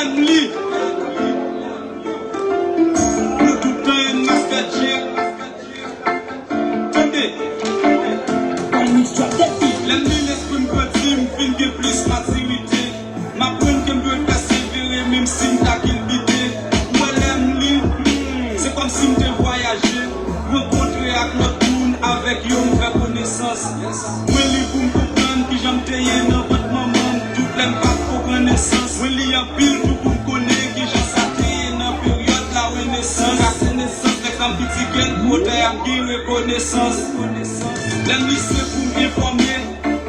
family. Nous tout le temps une masque check. Attendez. L'ennemi l'esprit me petit, me fin que plus maturité. M'apprendre que me veut persévérer même si me t'a qu'il bité. Moi l'ennemi, c'est comme si me te voyager. Rencontrer avec notre monde, avec yo me faire connaissance. Moi li pour me comprendre que j'aime te yé dans votre maman. Tout plein pas pour connaissance. Moi li en pile tout pour me connaître que j'ai saté dans période la renaissance. La connaissance c'est comme petit gain pour te y reconnaissance. L'ennemi c'est pour m'informer.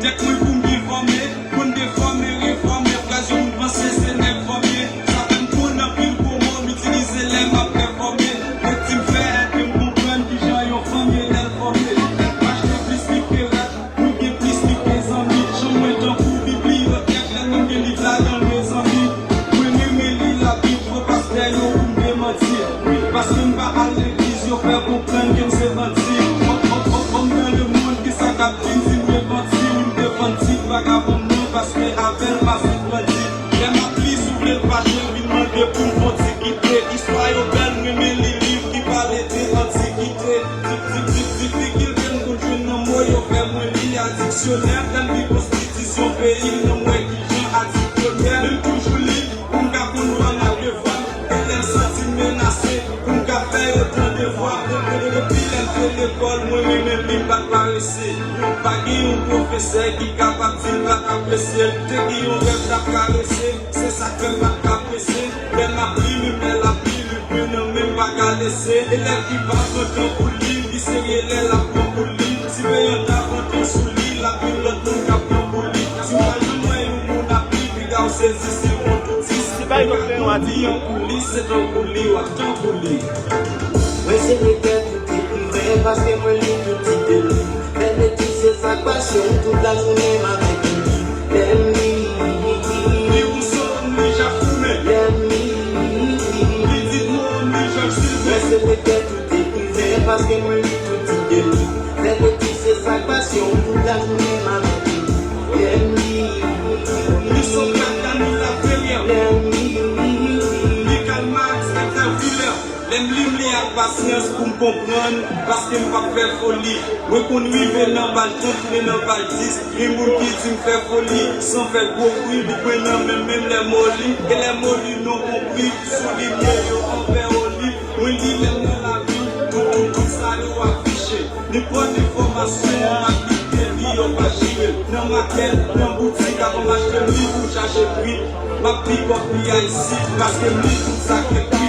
Dès que moi pour m'informer, pour me déformer, réformer, occasion de penser c'est n'informer. Ça fait me prendre un pile pour moi, m'utiliser les maps performer. Et tu me fais que me comprendre que j'ai un famille l'informer. Moi je plus ni pirate, nous qui plus ni tes amis. J'en moins d'un coup bibliothèque, les noms qui lisent là dans mes amis. Moi me lis la Bible, faut pas se taire pour me démentir. Parce que me va à l'église, yo faire comprendre que me c'est menti. On dans le monde qui ça captive, si me menti. Parce que avec ma fille grandit, j'aime ma pli sous le page, lui demander pour l'antiquité. Histoire au bel, mais les livres qui parlent d'antiquité. Depuis qu'il vient de jouer dans moi, il fait moins lié à dictionnaire. Dans la constitution pays, dans moi qui j'ai à dictionnaire. Même toujours libre, pour me faire qu'on a devant. Et les senti menacé, pour me faire autant de devoirs. Depuis l'école, moi-même, je ne pas paraître. Pas un professeur qui est capable de apprécier. Te qui on rêve d'apcaresser, c'est ça que m'a apprécié. Mais ma prime, mais la pile, le ne même pas qu'à laisser. Élève qui va content pour lui, qui s'est réel la prend pour lui. Si veillons davantage sous lui, la pile, l'autre monde qui prend pour lui. Si moi je me mon appli, puis gars, on saisit, c'est mon tout. Si c'est pas une affaire, on a dit un coulis, c'est un coulis, ou un temps coulis. Oui, c'est le cœur tout est privé, parce que moi, je suis tout de lui. C'est sa passion, toute la journée avec lui. L'ennemi, mais où sommes-nous, j'ai fumé. L'ennemi, dites-moi, j'ai filmé. mais c'est le cœur tout est privé, parce que moi, je suis tout de lui. L'ennemi, c'est sa passion, toute la journée avec lui. L'ennemi, nous sommes là, nous la ferrière. l'ennemi, Michael Max, interviewer. L'ennemi li a patience pour me comprendre, parce qu'il m'a fait folie. Moi qu'on vive dans balle 30, mais dans balle 10. Les gens qui disent me fait folie, sans faire gros bruit, ils prennent même les mollis. Et les mollis n'ont compris, souligné envers au lit. On lit les dans la vie, tout ça nous affiché. Ni pas d'informations, on m'a quitté, vie au pas jouer. Dans ma quête, dans boutique, avant m'acheter un livre pour chercher prix. Ma pique en ici, parce que lui tout ça qui est pris.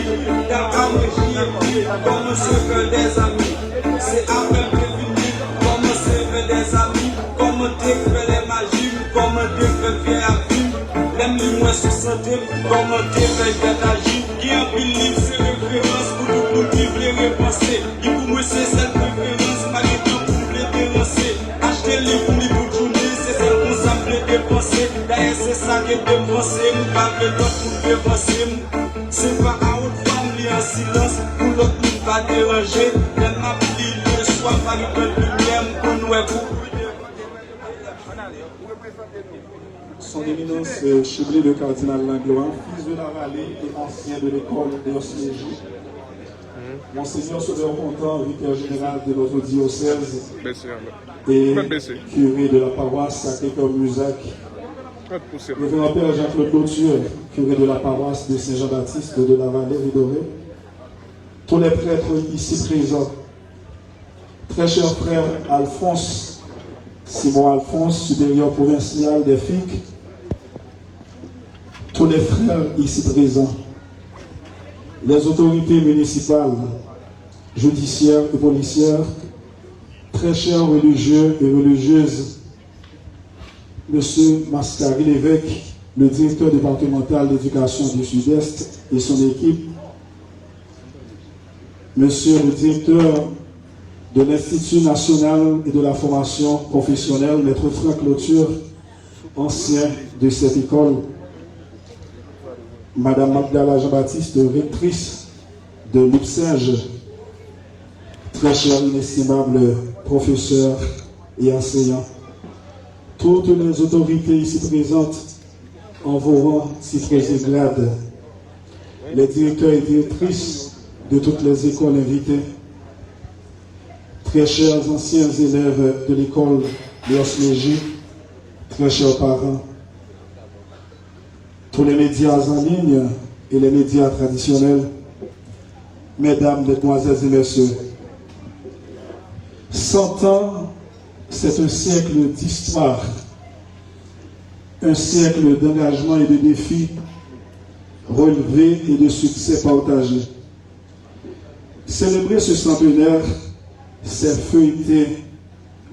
Comment se faire des amis, c'est après prévenir. Comment se faire des amis, comment te faire les magies, comment te faire faire à vie. L'aime les moins sous santé, comment te faire bien agir. Qui a pris livre, c'est référence pour tout le monde qui veut repenser. Et pour moi, c'est cette préférence, malgré tout, pour me dénoncer. Acheter les livres pour journée, c'est celle qu'on s'appelle dépenser. D'ailleurs, c'est ça qui est dépensé, nous pas le temps pour dépenser. C'est pas à haute femme, en silence, pour l'autre monde pas déranger. Elle m'a pris le soir, par une lumière, pour nous et pour. Son éminence Chevalier de Cardinal Langlois, fils de la vallée et ancien de l'école de Osségie. Monseigneur Sauveur Contant, vicaire général de notre diocèse et curé de la paroisse Sacré-Cœur-Musac. Révérend Père Jacques-Claude Clôture, curé de la paroisse de Saint-Jean-Baptiste de la vallée Ridoré. Tous les prêtres ici présents, très cher frère Alphonse, Simon Alphonse, supérieur provincial des FIC, tous les frères ici présents, les autorités municipales, judiciaires et policières, très chers religieux et religieuses, Monsieur Mascari l'évêque, le directeur départemental d'éducation du Sud-Est et son équipe, Monsieur le directeur de l'Institut national et de la formation professionnelle, Maître Franck Clôture, ancien de cette école, Madame Magdala Jean-Baptiste, rectrice de l'UPSINGE, très cher inestimable professeur et enseignant, toutes les autorités ici présentes en vos rangs, titres et grades, les directeurs et directrices de toutes les écoles invitées, très chers anciens élèves de l'école Léos Léger, très chers parents, tous les médias en ligne et les médias traditionnels, mesdames, mesdemoiselles et messieurs, 100 ans, c'est un siècle d'histoire, un siècle d'engagement et de défis relevés et de succès partagés. Célébrer ce centenaire, c'est feuilleter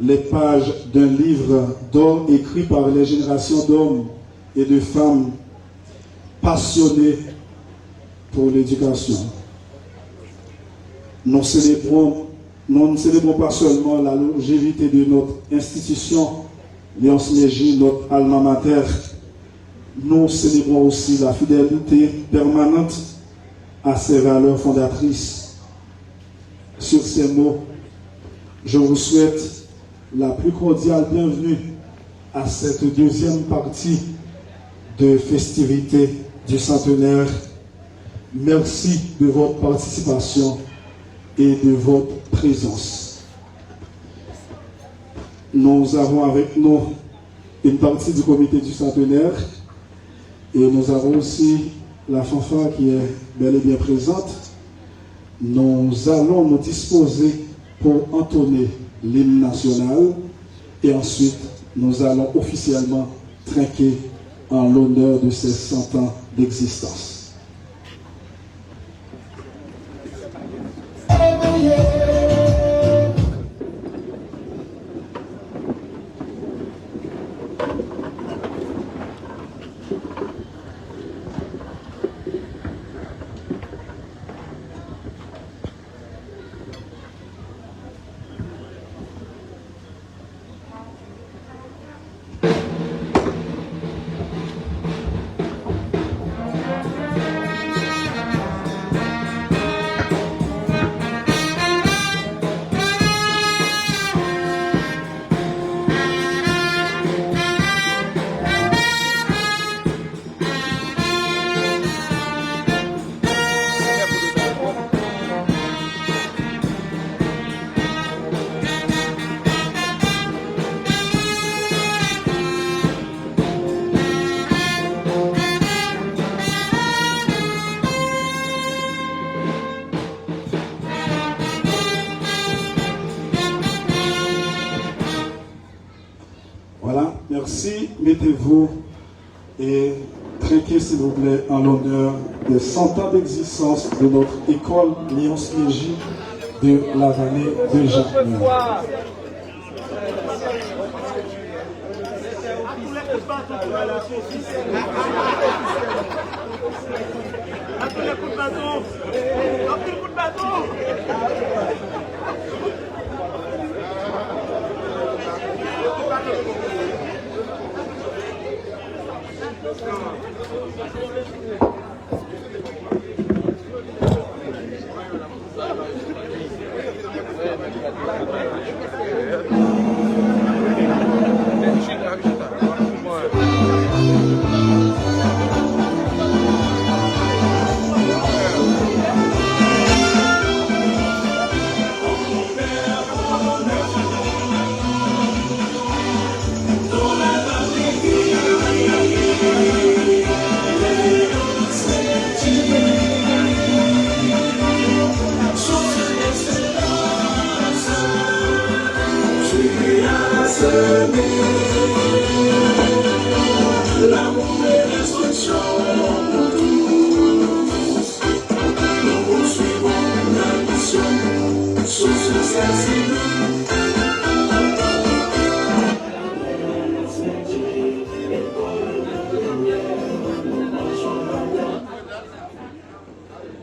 les pages d'un livre d'or écrit par les générations d'hommes et de femmes passionnés pour l'éducation. Nous ne célébrons pas seulement la longévité de notre institution, Léos Léger, notre alma mater, nous célébrons aussi la fidélité permanente à ses valeurs fondatrices. Sur ces mots, je vous souhaite la plus cordiale bienvenue à cette deuxième partie de festivités du centenaire. Merci de votre participation et de votre présence. Nous avons avec nous une partie du comité du centenaire et nous avons aussi la fanfare qui est bel et bien présente. Nous allons nous disposer pour entonner l'hymne national et ensuite nous allons officiellement trinquer en l'honneur de ces 100 ans d'existence. Voilà, merci. Mettez-vous et trinquez s'il vous plaît en l'honneur des 100 ans d'existence de notre école Léos Léger de la vallée de Jean.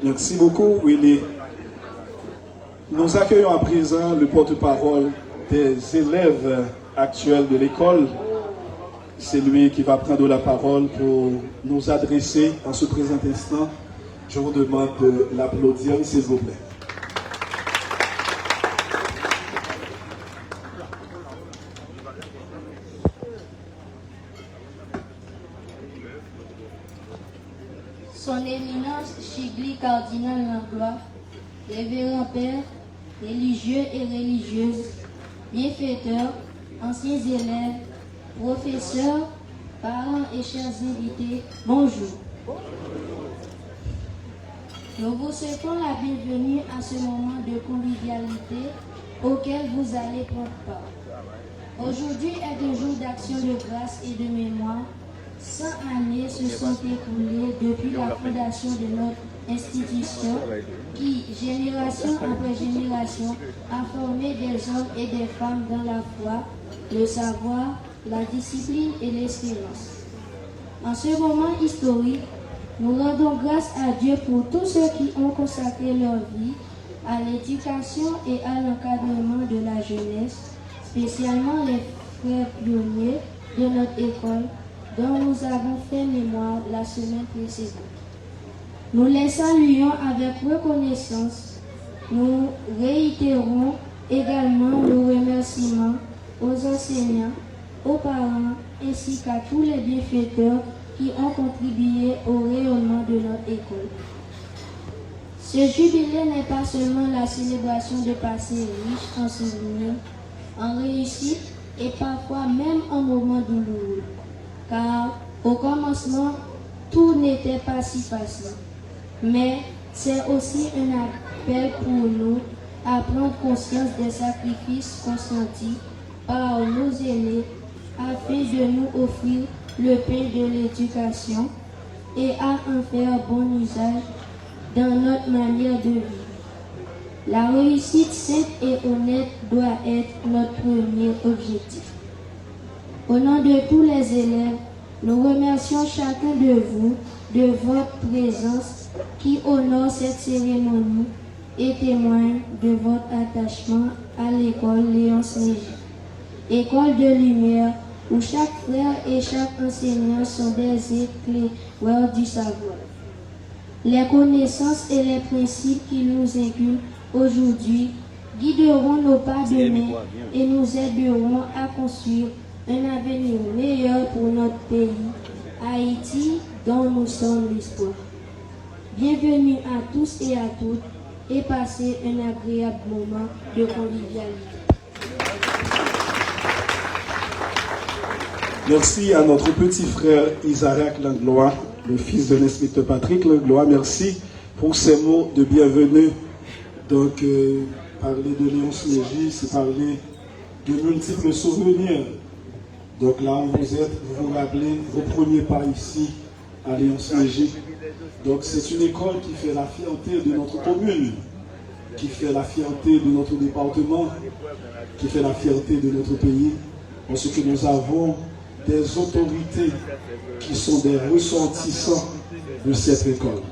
Merci beaucoup, Willy. Nous accueillons à présent le porte-parole des élèves actuels de l'école. C'est lui qui va prendre la parole pour nous adresser en ce présent instant. Je vous demande de l'applaudir, s'il vous plaît. Son Éminence Chigli Cardinal Langlois, révérend père, religieux et religieuses, bienfaiteurs, anciens élèves, professeurs, parents et chers invités, bonjour. Nous vous souhaitons la bienvenue à ce moment de convivialité auquel vous allez prendre part. Aujourd'hui est un jour d'action de grâce et de mémoire. 100 années se sont écoulées depuis la fondation de notre institution qui, génération après génération, a formé des hommes et des femmes dans la foi, le savoir, la discipline et l'espérance. En ce moment historique, nous rendons grâce à Dieu pour tous ceux qui ont consacré leur vie à l'éducation et à l'encadrement de la jeunesse, spécialement les frères pionniers de notre école dont nous avons fait mémoire la semaine précédente. Nous les saluons avec reconnaissance. Nous réitérons également nos remerciements aux enseignants, aux parents ainsi qu'à tous les bienfaiteurs qui ont contribué au rayonnement de notre école. Ce jubilé n'est pas seulement la célébration de passés riches en souvenirs, en réussite et parfois même en moments douloureux, car au commencement, tout n'était pas si facile. Mais c'est aussi un appel pour nous à prendre conscience des sacrifices consentis par nos aînés afin de nous offrir le pain de l'éducation et à en faire bon usage dans notre manière de vivre. La réussite sainte et honnête doit être notre premier objectif. Au nom de tous les élèves, nous remercions chacun de vous de votre présence qui honore cette cérémonie et témoigne de votre attachement à l'école Léonce Négy, école de lumière où chaque frère et chaque enseignant sont des éclaireurs du savoir. Les connaissances et les principes qui nous inculquent aujourd'hui guideront nos pas demain et nous aideront à construire un avenir meilleur pour notre pays, Haïti, dont nous sommes l'espoir. Bienvenue à tous et à toutes et passez un agréable moment de convivialité. Merci à notre petit frère Isaac Langlois, le fils de l'inspecteur Patrick Langlois. Merci pour ces mots de bienvenue. Donc, parler de Léonce Négy, c'est parler de multiples souvenirs. Donc là où vous êtes, vous vous rappelez vos premiers pas ici à Léonce Négy. Donc c'est une école qui fait la fierté de notre commune, qui fait la fierté de notre département, qui fait la fierté de notre pays, parce que nous avons des autorités qui sont des ressortissants de cette école.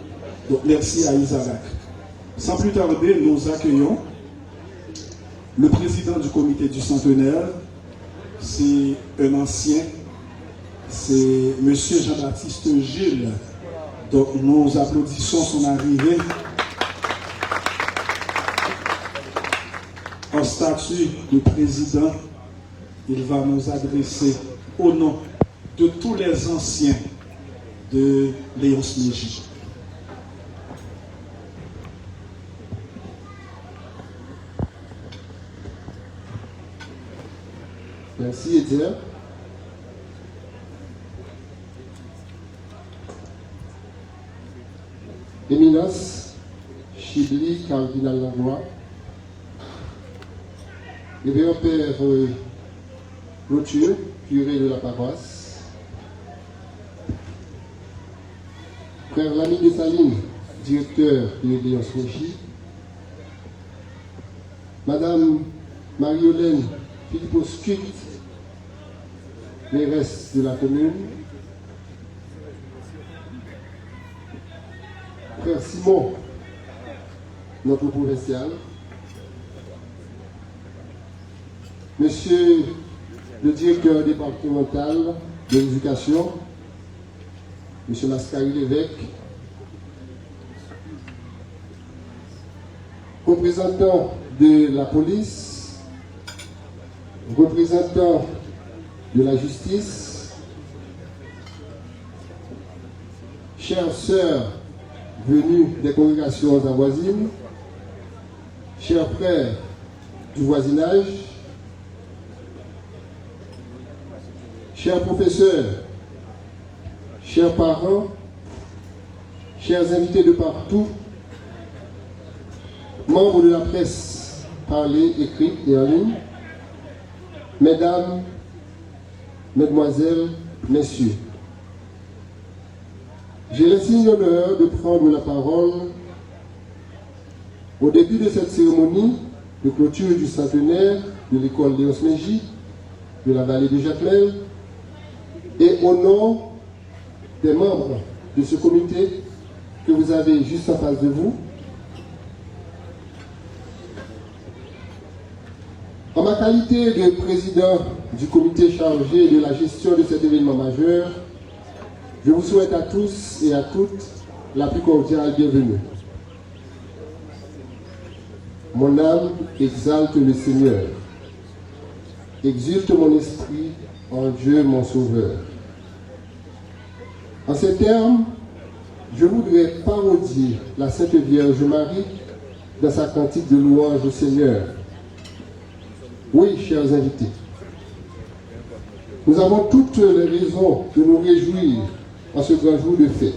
Donc merci à Isaac. Sans plus tarder, nous accueillons le président du comité du centenaire. C'est un ancien, c'est M. Jean-Baptiste Gilles. Donc nous applaudissons son arrivée en statut de président. Il va nous adresser au nom de tous les anciens de Léonce Négy. Merci, Étienne. Éminence Chigli Cardinal Langlois, révérend père Clôture, curé de la paroisse, frère Lamy Dessalines, directeur de Léonce Négy, madame Marie-Hélène Philippot-Scut, mairesse de la commune, frère Simon, notre provincial, monsieur le directeur départemental de l'éducation, monsieur Mascari l'évêque, représentant de la police, représentant de la justice, chères sœurs venus des congrégations avoisines, chers frères du voisinage, chers professeurs, chers parents, chers invités de partout, membres de la presse parlée, écrite et en ligne, mesdames, mesdemoiselles, messieurs, j'ai l'insigne honneur de prendre la parole au début de cette cérémonie de clôture du centenaire de l'école Léos Mégy de la vallée de Jacmel et au nom des membres de ce comité que vous avez juste en face de vous. En ma qualité de président du comité chargé de la gestion de cet événement majeur, je vous souhaite à tous et à toutes la plus cordiale bienvenue. Mon âme exalte le Seigneur, exulte mon esprit en Dieu mon Sauveur. En ces termes, je voudrais parodier la Sainte Vierge Marie dans sa cantique de louange au Seigneur. Oui, chers invités, nous avons toutes les raisons de nous réjouir en ce grand jour de fête.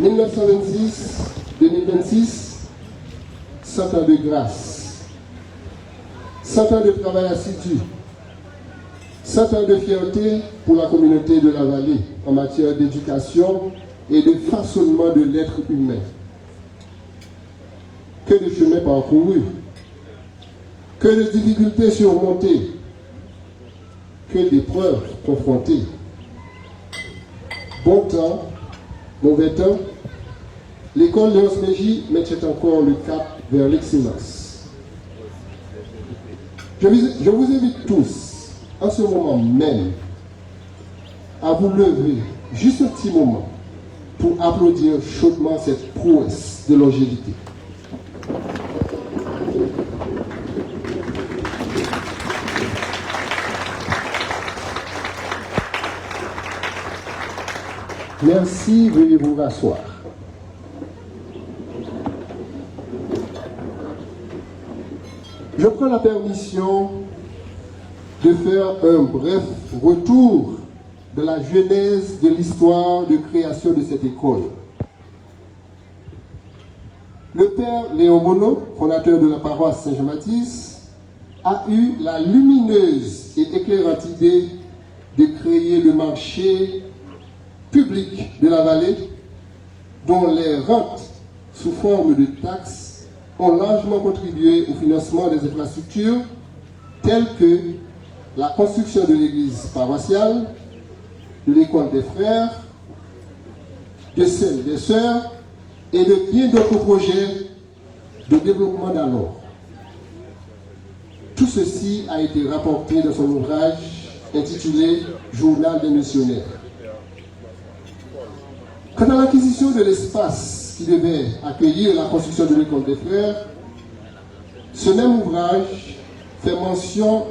1926-2026, 100 ans de grâce, 100 ans de travail assidu, 100 ans de fierté pour la communauté de la vallée en matière d'éducation et de façonnement de l'être humain. Que de chemin parcouru, que de difficultés surmontées, que d'épreuves confrontées. Bon temps, mauvais temps, l'école Léos Mégy mettait encore le cap vers l'excellence. Je vous invite tous, en ce moment même, à vous lever juste un petit moment pour applaudir chaudement cette prouesse de longévité. Merci, veuillez vous rasseoir. Je prends la permission de faire un bref retour de la genèse de l'histoire de création de cette école. Le père Léon Monod, fondateur de la paroisse Saint-Jean-Baptiste, a eu la lumineuse et éclairante idée de créer le marché public de la vallée, dont les rentes sous forme de taxes ont largement contribué au financement des infrastructures telles que la construction de l'église paroissiale, de l'école des frères, de celle des sœurs et de bien d'autres projets de développement d'alors. Tout ceci a été rapporté dans son ouvrage intitulé « Journal des missionnaires ». Quant à l'acquisition de l'espace qui devait accueillir la construction de l'école des frères, ce même ouvrage fait mention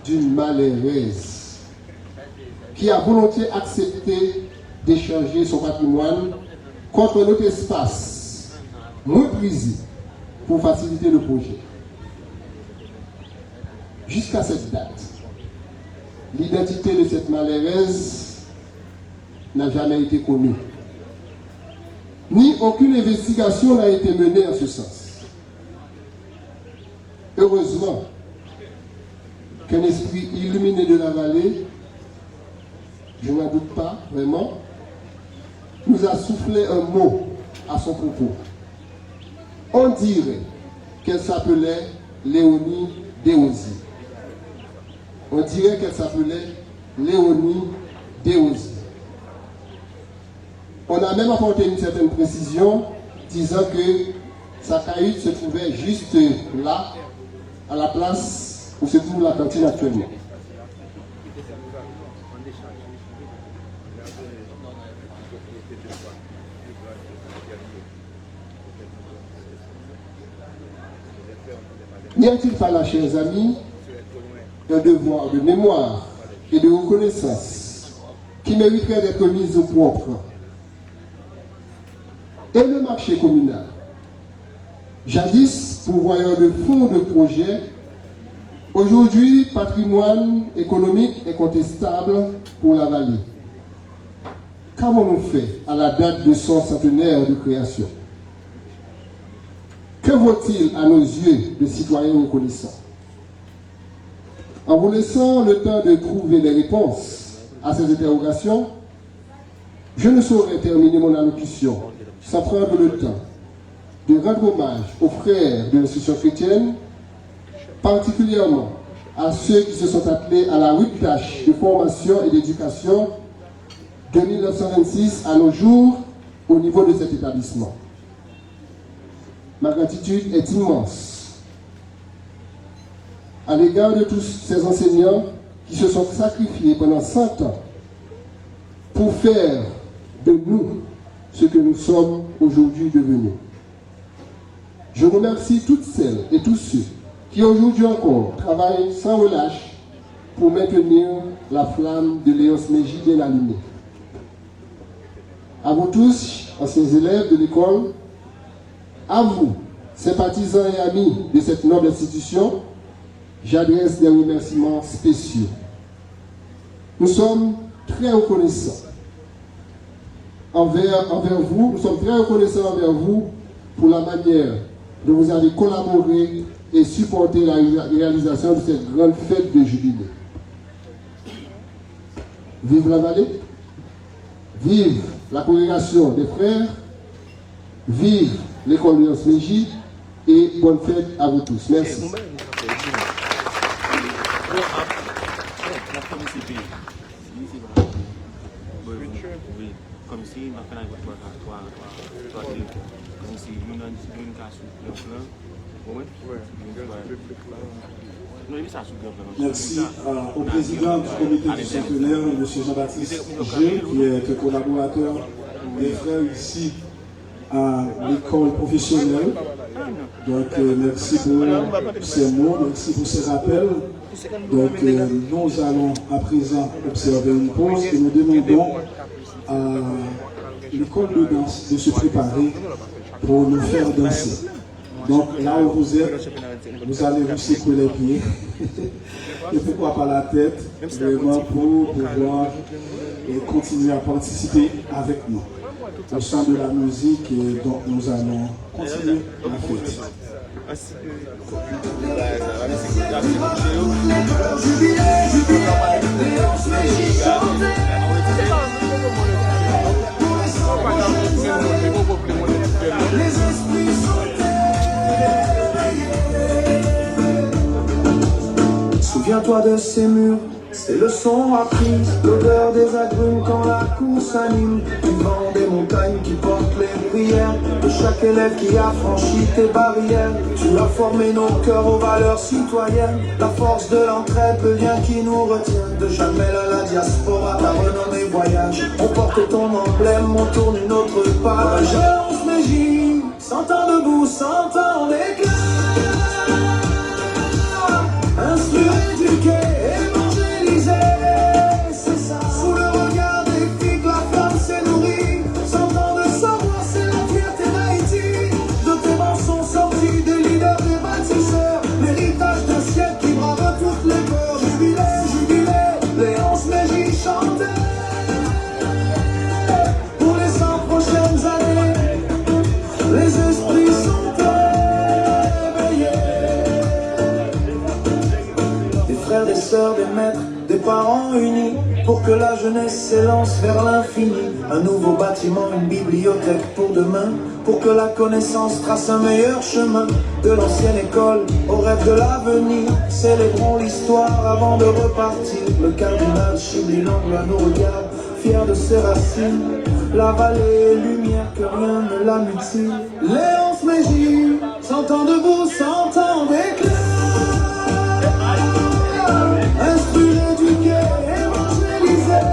d'une malheureuse qui a volontiers accepté d'échanger son patrimoine contre notre espace moins prisé pour faciliter le projet. Jusqu'à cette date, l'identité de cette malheureuse n'a jamais été connue. Ni aucune investigation n'a été menée en ce sens. Heureusement qu'un esprit illuminé de la vallée, je n'en doute pas vraiment, nous a soufflé un mot à son propos. On dirait qu'elle s'appelait Léonie Déozy. On dirait qu'elle s'appelait Léonie Déozy. On a même apporté une certaine précision, disant que sa cahute se trouvait juste là, à la place où se trouve la cantine actuellement. N'y a-t-il pas là, chers amis, un devoir de mémoire et de reconnaissance qui mériterait d'être mis au propre? et le marché communal. Jadis, pourvoyeur de fonds de projet, aujourd'hui, patrimoine économique incontestable pour la vallée. Qu'avons-nous fait à la date de son centenaire de création? Que vaut-il à nos yeux de citoyens reconnaissants? En vous laissant le temps de trouver des réponses à ces interrogations, je ne saurais terminer mon allocution sans prendre le temps de rendre hommage aux frères de l'institution chrétienne, particulièrement à ceux qui se sont attelés à la rude tâche de formation et d'éducation de 1926 à nos jours au niveau de cet établissement. Ma gratitude est immense à l'égard de tous ces enseignants qui se sont sacrifiés pendant 100 ans pour faire de nous ce que nous sommes aujourd'hui devenus. Je remercie toutes celles et tous ceux qui aujourd'hui encore travaillent sans relâche pour maintenir la flamme de Léonce Mégy bien allumée. À vous tous, anciens élèves de l'école, à vous, sympathisants et amis de cette noble institution, j'adresse des remerciements spéciaux. Nous sommes très reconnaissants envers vous, nous sommes très reconnaissants envers vous pour la manière dont vous avez collaboré et supporté la réalisation de cette grande fête de jubilé. Vive la vallée, vive la congrégation des frères, vive l'école Léonce Mégy et bonne fête à vous tous. Merci. Comme si ma femme avait comme si une Merci au président du comité du centenaire, M. Jean-Baptiste G, qui est collaborateur des frères ici à l'école professionnelle. Donc merci pour ces mots, merci pour ces rappels. Donc nous allons à présent observer une pause et nous demandons à l'école de danse de se préparer pour nous faire danser. Donc là où vous êtes, vous allez vous secouer les pieds et pourquoi pas la tête, vraiment pour pouvoir continuer à participer avec nous au son de la musique et donc nous allons continuer la fête. Souviens-toi de ces murs, ces leçons apprises, l'odeur des agrumes quand la cour s'anime, du vent des montagnes qui portent les prières de chaque élève qui a franchi tes barrières. Tu as formé nos cœurs aux valeurs citoyennes, la force de l'entraide, le lien qui nous retient. De Jamel à la diaspora, ta renommée voyage, on porte ton emblème, on tourne une autre page. Léonce Mégy, 100 ans debout, 100 ans d'éclat, instruire, éduquer, évangéliser, c'est ça. Sous le regard des filles, la flamme s'est nourrie. 100 ans de savoir, c'est la fierté d'Haïti. De tes mains sont sortis des leaders, des bâtisseurs, l'héritage d'un siècle qui brave toutes les peurs. Jubilé, jubilé, Léonce Mégy chantait pour les 100 prochaines années. Les esprits sont des sœurs, des maîtres, des parents unis pour que la jeunesse s'élance vers l'infini. Un nouveau bâtiment, une bibliothèque pour demain, pour que la connaissance trace un meilleur chemin. De l'ancienne école au rêve de l'avenir, célébrons l'histoire avant de repartir. Le cardinal Chibli l'angle nous regarde, fier de ses racines. La vallée est lumière, que rien ne la mutile. Léonce Mégy, 100 ans debout, 100 ans d'éclat. Instruire, éduquer, évangéliser,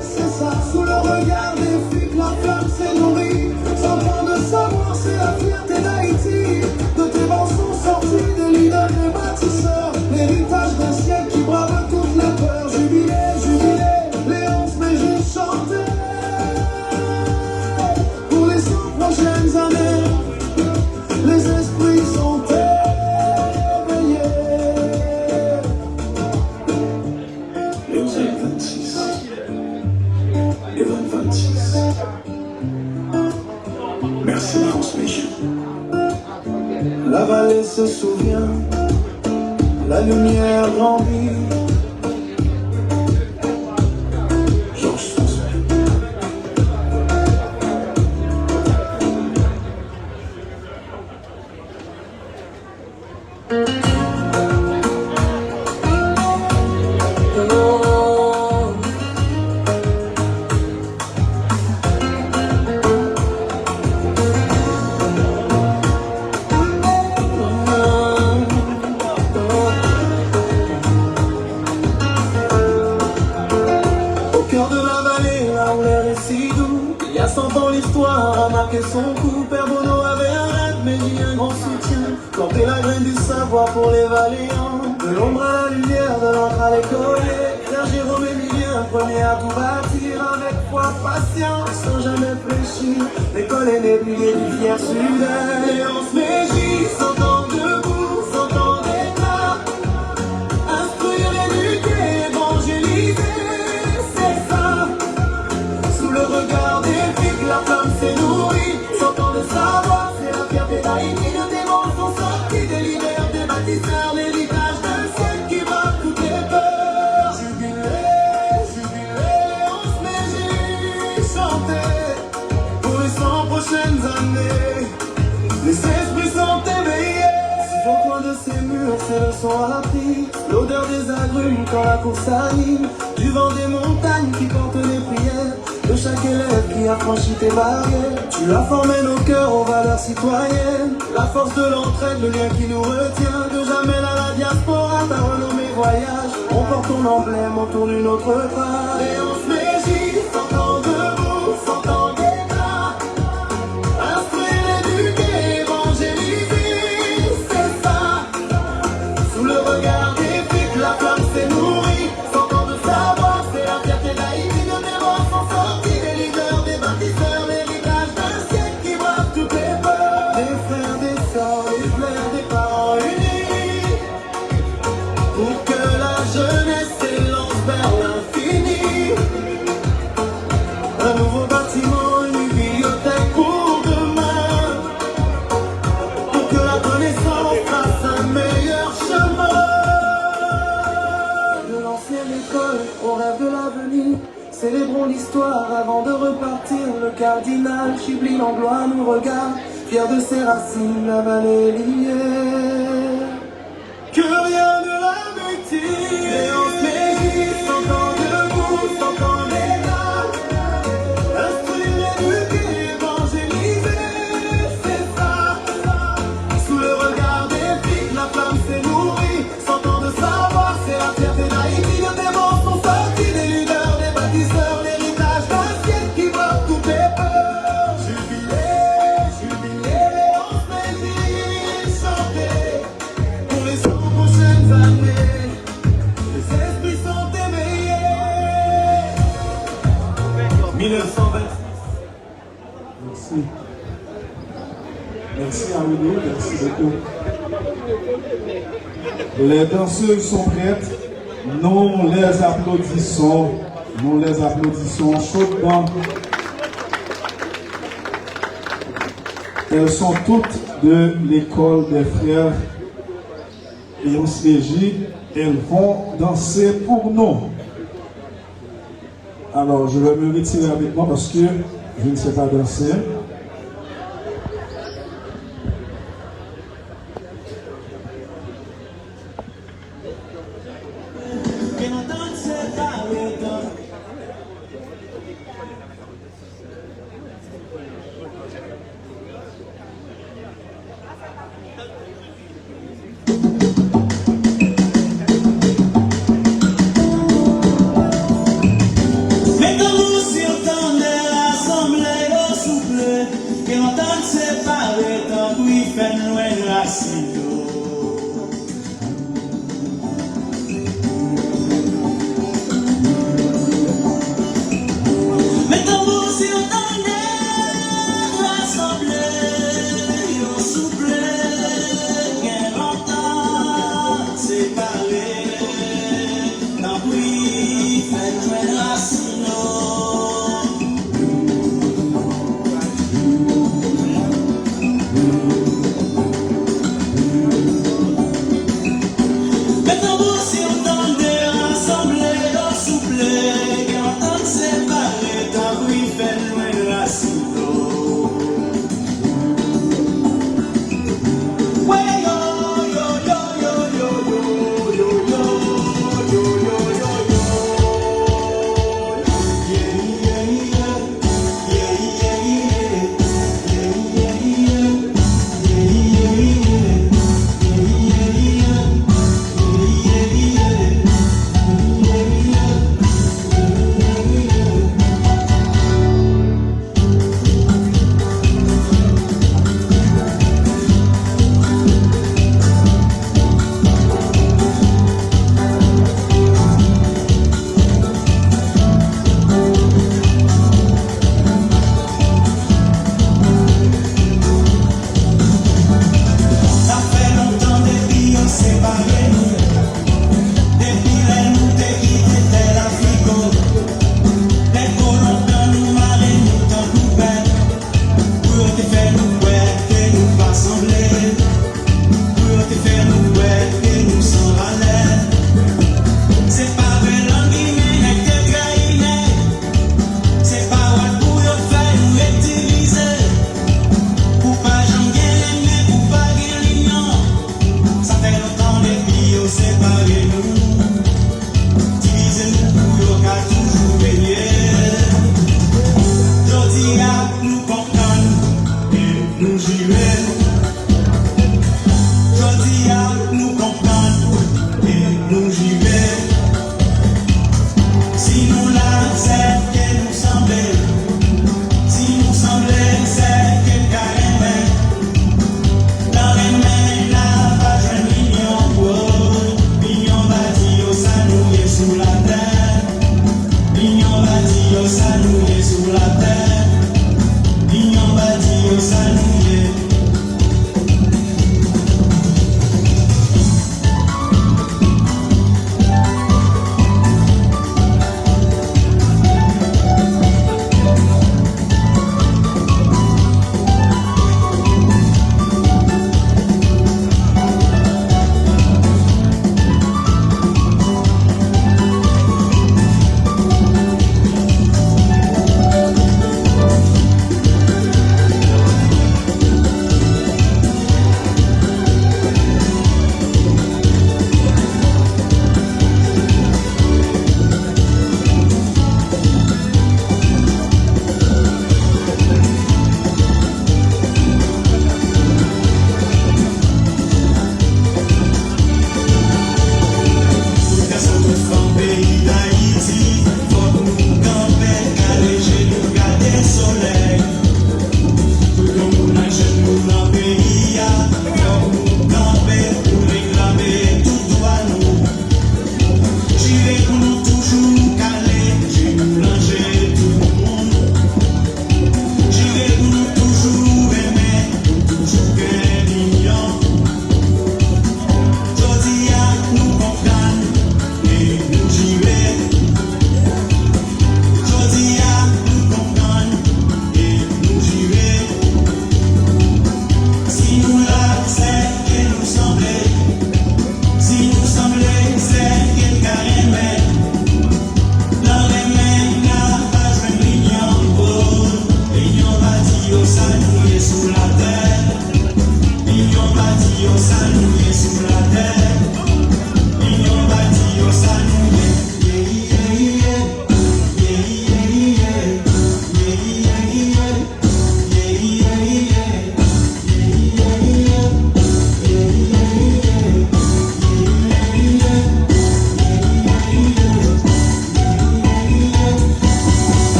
c'est ça. Sous le regard des filles, la flamme s'est nourrie. 100 ans de savoir, c'est la fierté d'Haïti. De tes bancs sont sortis des leaders, des bâtisseurs, l'héritage d'un siècle qui brave toutes les peurs. Jubilé, jubilé, Léonce Mégy chantait pour les 100 prochaines neige. La vallée se souvient, la lumière grandit. Georges François. L'histoire a marqué son coup. Père Bono avait un rêve, mais ni un grand soutien. Planter la graine du savoir pour les valéants. De l'ombre à la lumière, de l'encre à l'écolier. Frère Jérôme Emilien, premier à tout bâtir avec foi, patience, sans jamais fléchir. L'école est née du fier sud-est. Et on se méfie, s'entend debout, s'entend d'éclat. Instruire, éduquer, évangéliser, c'est ça. Sous le regard des flics, la flamme s'est nourrie. S'entend de savoir, c'est la fierté d'Haïti. De démons sont sortis des leaders, des bâtisseurs, l'héritage d'un ciel qui bat toutes les peurs. Jubilé, jubilé, on se met chanter pour les 100 prochaines années. Les esprits sont éveillés. Si au coin de ces murs, ces leçons apprises, l'odeur des agrumes quand la course anime, du vent des montagnes qui portent les prières de chaque élève qui a franchi tes barrières. Tu as formé nos cœurs aux valeurs citoyennes, la force de l'entraide, le lien qui nous retient. De jamais la diaspora, ta renommée voyage. On porte ton emblème autour d'une autre page. Et on se méfie, s'entend debout, s'entend d'éclat. Instruire, éduquer, évangéliser, c'est ça. Sous le regard des flics, la flamme s'est nourrie. S'entend de savoir, c'est la fierté d'Haïti. De démons sont sortis des leaders, des bâtisseurs, l'héritage d'un siècle qui braque toutes les peurs. Des frères, des sœurs, des frères, des parents unis pour que la jeunesse s'élance vers l'infini. Un nouveau bâtiment, une bibliothèque pour demain, pour que la connaissance fasse un meilleur chemin. De l'ancienne école au rêve de l'avenir, célébrons l'histoire avant de repartir. Le cardinal Chibli Langlois nous regarde, fier de ses racines, la vallée est liée. Que rien ne la mutile. Et on se méfie, s'entend debout, s'entend l'éclat. Instruire, éduquer, évangéliser, c'est ça. Sous le regard des flics, la flamme s'est nourrie. S'entend de savoir, c'est la fierté d'Haïti. De démons sont sortis des leaders, des bâtisseurs, l'héritage d'un ciel qui braque toutes les peurs. Jubilé, jubilé, on se met chanter pour les 100 prochaines années. Les esprits sont éveillés. 1920. Merci. Merci à vous, merci beaucoup. Les danseuses sont prêtes. Nous les applaudissons. Nous les applaudissons chaudement. Elles sont toutes de l'école des frères Eons-Légy. Elles vont danser pour nous. Alors, je vais me retirer avec moi parce que je ne sais pas danser. Mettons-nous sur ton de l'assemblée au souffle.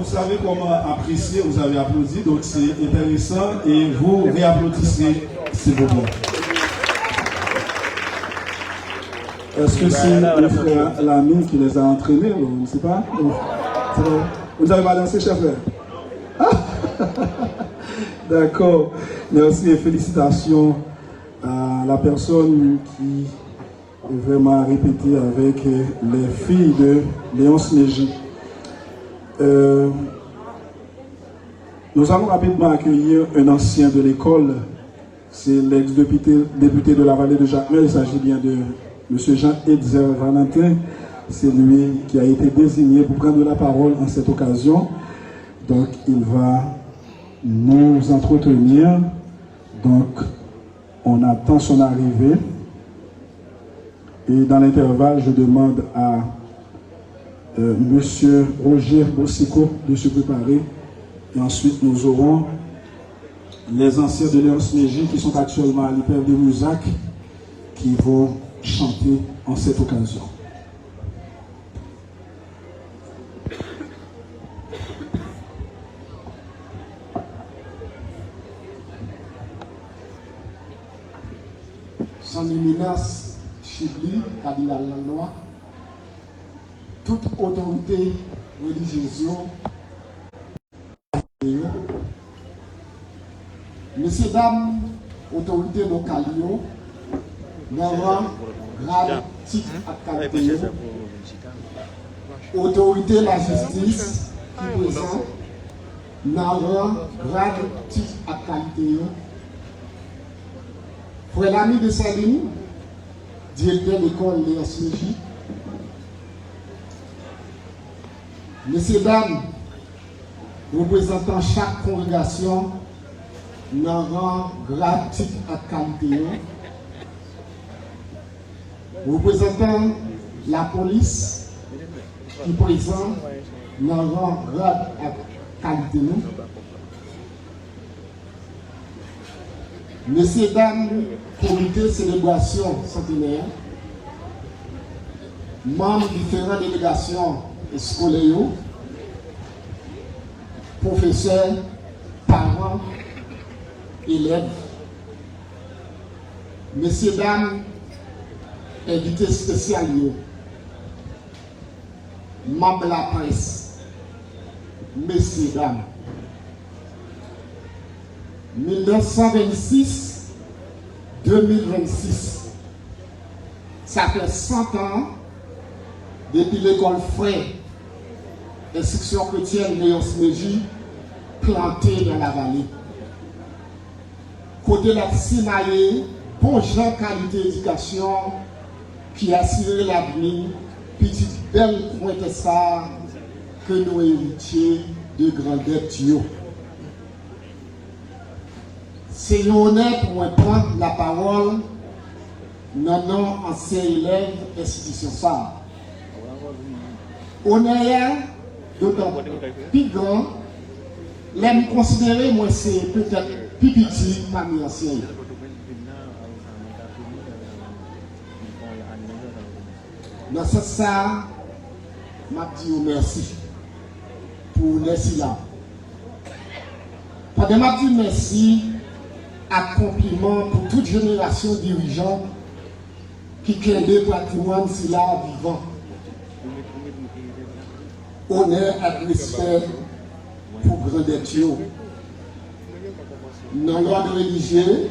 vous savez comment apprécier, vous avez applaudi, donc c'est intéressant et vous réapplaudissez, s'il vous plaît. Est-ce que c'est le frère l'ami qui les a entraînés, je ne sais pas. Vous n'avez pas dansé, chef frère? D'accord. Merci et félicitations à la personne qui est vraiment répété avec les filles de Léonce Neji. Nous allons rapidement accueillir un ancien de l'école. C'est l'ex-député de la vallée de Jacmel. Il s'agit bien de M. Jean-Edzer Valentin. C'est lui qui a été désigné pour prendre la parole en cette occasion. Donc, il va nous entretenir. Donc, on attend son arrivée. Et dans l'intervalle, je demande à M. Roger Bossico de se préparer. Et ensuite, nous aurons les anciens de Léonce Neji qui sont actuellement à l'hyper de Mouzac qui vont chanter en cette occasion. Son éminence Chibli, Kabila Lanois, toute autorité religieuse, messieurs, dames, autorités locales, grade, titre à qualité, autorité la justice qui présente, grade, titre à qualité, frère l'ami de Saline, directeur de l'école Léonce Neji, messieurs, dames, représentant chaque congrégation, dans rang grade, titre à qualité, représentant la police qui présente dans rang grade à qualité, messieurs, dames, comité célébration centenaire, membres de différentes délégations scolaires, professeurs, parents, élèves, messieurs, dames, invités spéciaux, membres de la presse, messieurs, dames. 1926-2026, ça fait 100 ans depuis l'école Frère, instruction chrétienne Léonce Neji, plantée dans la vallée. Côté la Sinaïe, bon genre qualité d'éducation qui a assuré l'avenir, petite belle pointe ça que nous héritiers de grandeur Thio. C'est un honneur pour moi prendre la parole dans nos anciens élèves institution ça. Honneur d'autant plus grand, l'aime considérer moi c'est peut-être plus petit parmi les anciens. Dans ce sens, je dis merci pour les là. Pendant que je dis merci, accomplissement pour toute génération dirigeante qui crée des patrimoines si là vivant. Honneur et respect pour Grandetio. Dans l'ordre religieux,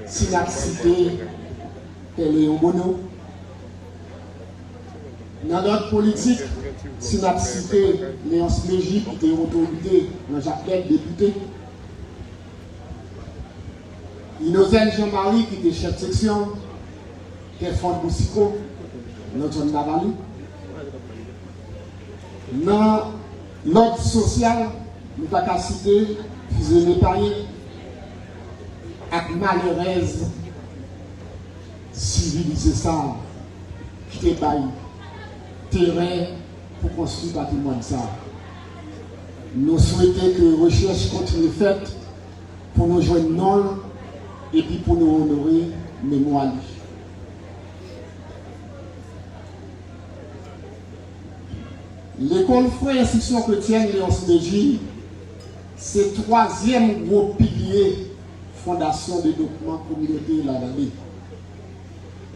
synapsité et Léon Bono. Dans l'ordre politique, synapsité Léonce Neji qui était autorité dans Jacques député. Innocent Jean-Marie qui était chef de section, Terford Boussico, notre zone Navali. Dans l'ordre social, nous n'avons pas citer Fusionné Paris, avec malheureuse civilisé ça, qui était bail terrain pour construire le patrimoine ça. Nous souhaitons que la recherche continue faite pour nous joindre non et puis pour nous honorer mémoire. L'école Frère Institution Chrétienne Léon Sneji, c'est le troisième gros pilier fondation de développement communautaire la vallée.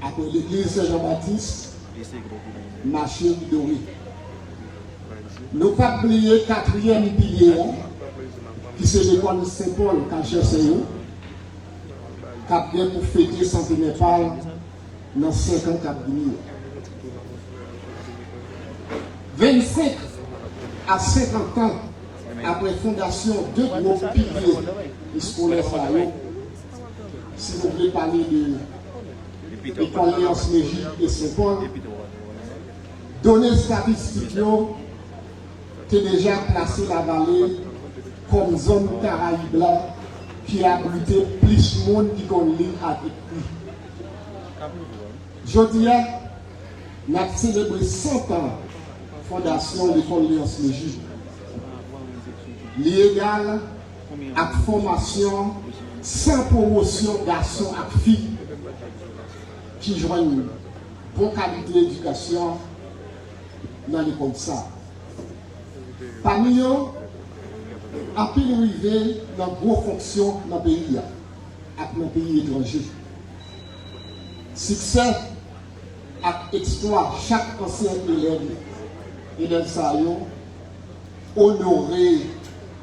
Après l'église Saint-Jean-Baptiste, marché doré. Nous pas oublier le quatrième pilier, qui c'est l'école Saint-Paul, Caché-Seyo, qui a bien pour fêter centenaire dans 5 ans qui 25 à 50 ans après fondation de gros piliers scolaires, si vous voulez parler de l'école Léon Sneji et Saint-Paul, données statistiques, tu déjà placé la vallée comme zone Caraïbe qui a abrité plus de monde qui connaît avec lui. Aujourd'hui, nous avons célébré 100 ans fondation de l'école Léon Sneji. L'égal à formation sans promotion garçons et filles qui joignent une bonne qualité d'éducation dans l'école ça. Parmi eux, un peu arrivé dans gros fonctions dans le pays, avec nos pays étrangers. Succès et exploit chaque ancien élève et dans ça, honorer,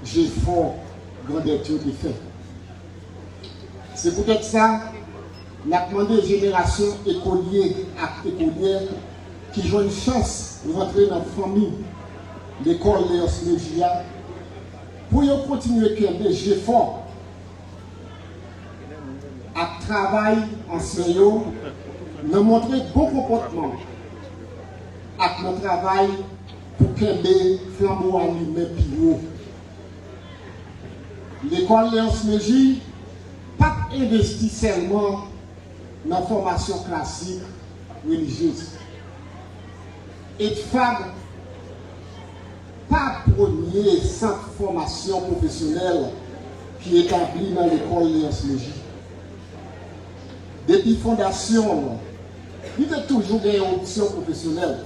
j'ai fort, grandeur de fait. C'est peut-être ça, nous avons demandé aux générations écoliers et écolières qui ont une chance de rentrer dans la famille l'école Léon Sneji pour continuer à faire fort à travail enseignant, nous montrer bon comportement à notre travail pour que les flambeaux allumés plus haut. L'école Léon Sneji pas investi seulement dans la formation classique religieuse. Et femmes pas premier centre de formation professionnelle qui est établi dans l'école Léon Sneji. Depuis fondation, il y a toujours des options professionnelles.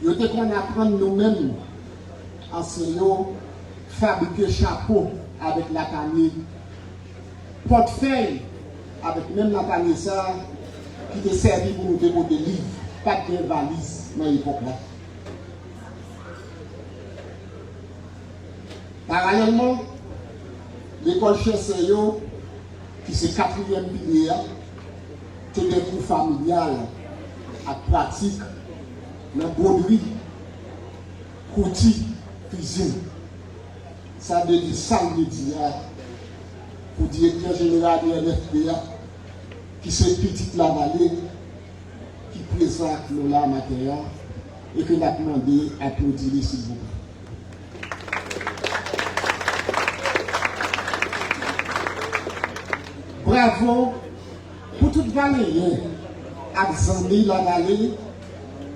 Il y a qu'on apprend nous-mêmes, enseignants, fabriquer chapeau avec la canne, portefeuille avec même la canne ça, qui te servi pour nous déposer des livres, pas de valise dans l'époque là. Parallèlement, l'école Cheseyo, qui c'est le 4e pilier, c'est des cours familiales à pratique, dans broderie, couture, cuisine. Ça veut dire samedi pour directeur général de l'NFPA, qui c'est Petite la Vallée, qui présente nous là matériel et que nous avons demandé à applaudir s'il vous plaît. Bravo pour toute vallée, Axandi la vallée,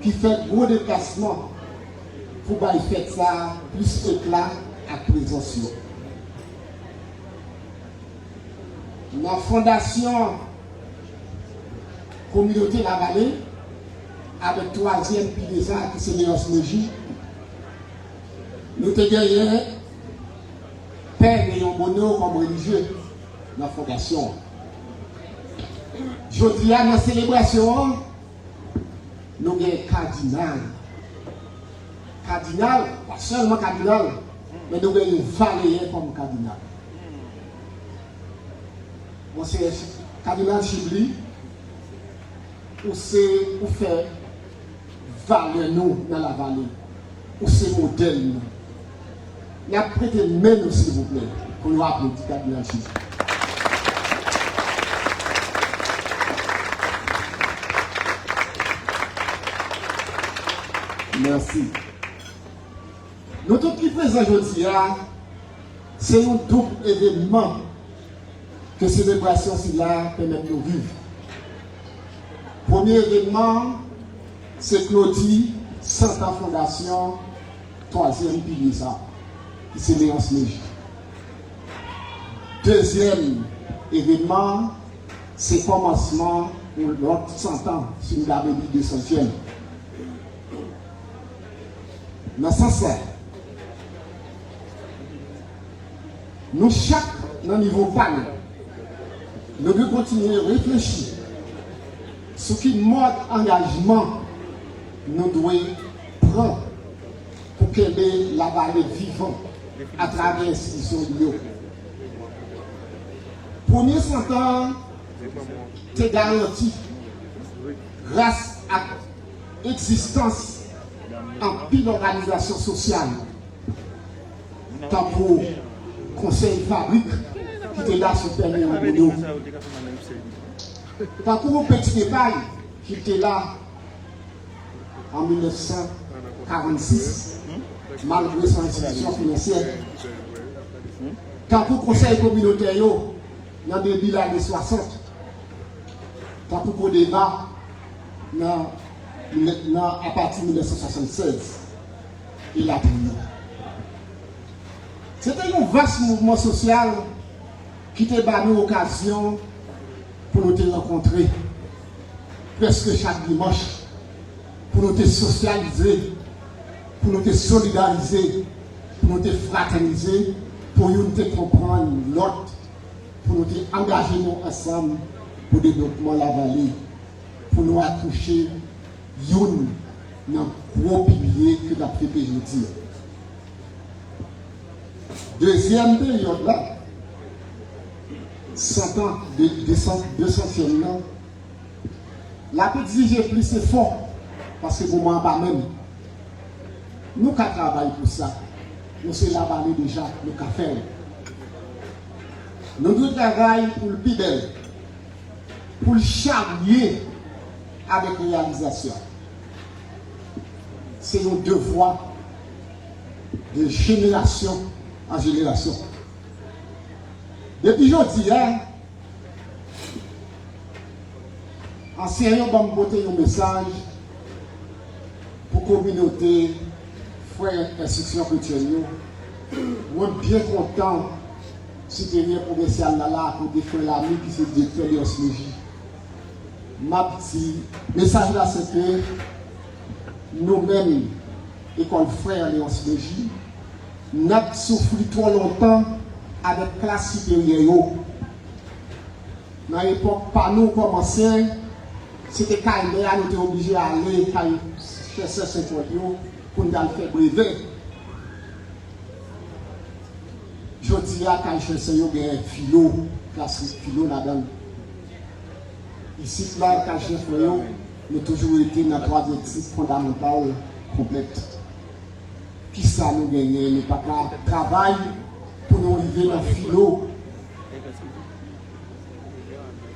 qui fait gros déplacement pour faire ça plus éclat à présence. La fondation Communauté la vallée, avec 3e pilier qui c'est Léon Sneji, nous avons gagné Père Léon Bono comme religieux dans la fondation. Aujourd'hui, dans la célébration, nous avons un cardinal. Cardinal, pas seulement cardinal, mais nous avons un valéen comme cardinal. Bon, c'est cardinal Chibli, où c'est pour faire valer nous dans la vallée, où c'est modèle. Il y a prêté main, s'il vous plaît, pour nous applaudir cardinal Chibli. Merci. Nous tous qui présents aujourd'hui, c'est un double événement que célébration là permet de nous vivre. Premier événement, c'est Claudie, 100 ans fondation, 3e pilier ça, qui c'est Léon Sneji. Deuxième événement, c'est commencement pour l'autre 100 ans, si nous l'avons dit 200e. Dans ce sens, nous, chaque dans le niveau panel, nous devons continuer à réfléchir sur quel mode engagement nous devons prendre pour que la vallée vivante à travers l'institution de l'eau. Premier sentence, c'est garanti grâce à l'existence en pile organisation sociale, tant pour conseil fabrique qui était là sur le permis en boulot, tant pour petit détail qui était là en 1946, malgré son institution financière, tant pour conseil communautaire dans le début des années 60, tant pour débat à partir de 1976, il a tenu. C'était un vaste mouvement social qui t'a donné l'occasion pour nous te rencontrer presque chaque dimanche, pour nous te socialiser, pour nous te solidariser, pour nous te fraterniser, pour nous te comprendre l'autre, pour nous te engager nous ensemble pour le développement de la vallée, pour nous accoucher une dans le gros pilier que nous avons fait aujourd'hui. Deuxième période là, 100 ans, 200e ans, la peut exiger plus effort parce que pour moi, pas même. Nous qui travaillons pour ça, nous sommes là déjà, nous qui faire. Nous devons travailler pour le bidel, pour le charrier avec réalisation. C'est un devoir de génération en génération. Depuis aujourd'hui, enseignants vont porter un message pour la communauté, frères et institutions chrétiennes. Moi, bien content, supérieur provincial là pour défendre l'ami qui se directeur de l'osmologie. Ma petite message là, c'est que nous-mêmes, école frère de l'osmologie, nous avons souffert trop longtemps avec la classe supérieure. Dans l'époque, par nous comme anciens, c'était quand nous étions obligés d'aller chercher ce produit pour nous faire brevet. Je dis à quand je cherche un philo, classe philo là-dedans. Ici, là, quand je cherche, nous avons toujours été dans 3 études fondamentales complètes. Qui ça nous gagne? Nous n'avons pas de travail pour nous arriver dans le philo.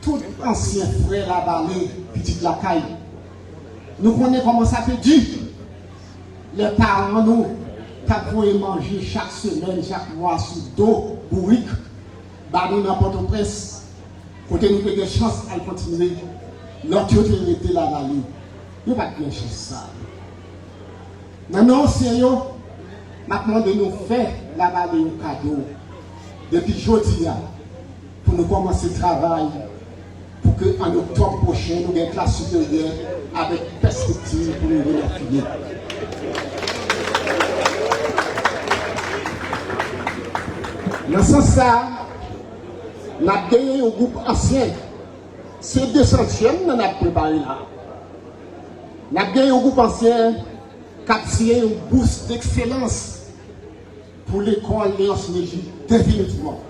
Tout ancien frère la vallée, petite la caille. Nous connaissons comment ça fait dur. Les parents nous, quand vous manger chaque semaine, chaque mois sous dos, bourrique, bah nous n'importe où presse. Côté nous avons des chances à continuer. L'autre était la vallée. Nous n'avons pas de chance ça. Maintenant, c'est eux. Maintenant, de nous faire la vallée un cadeau depuis aujourd'hui pour nous commencer le travail pour qu'en octobre prochain, nous ayons une classe supérieure avec perspective pour nous finir. Dans ce sens-là, nous avons gagné un groupe ancien. C'est 200e que nous avons préparé là. Nous avons gagné un groupe ancien qui a tiré une bourse d'excellence pour l'école Léos Légi, définitivement.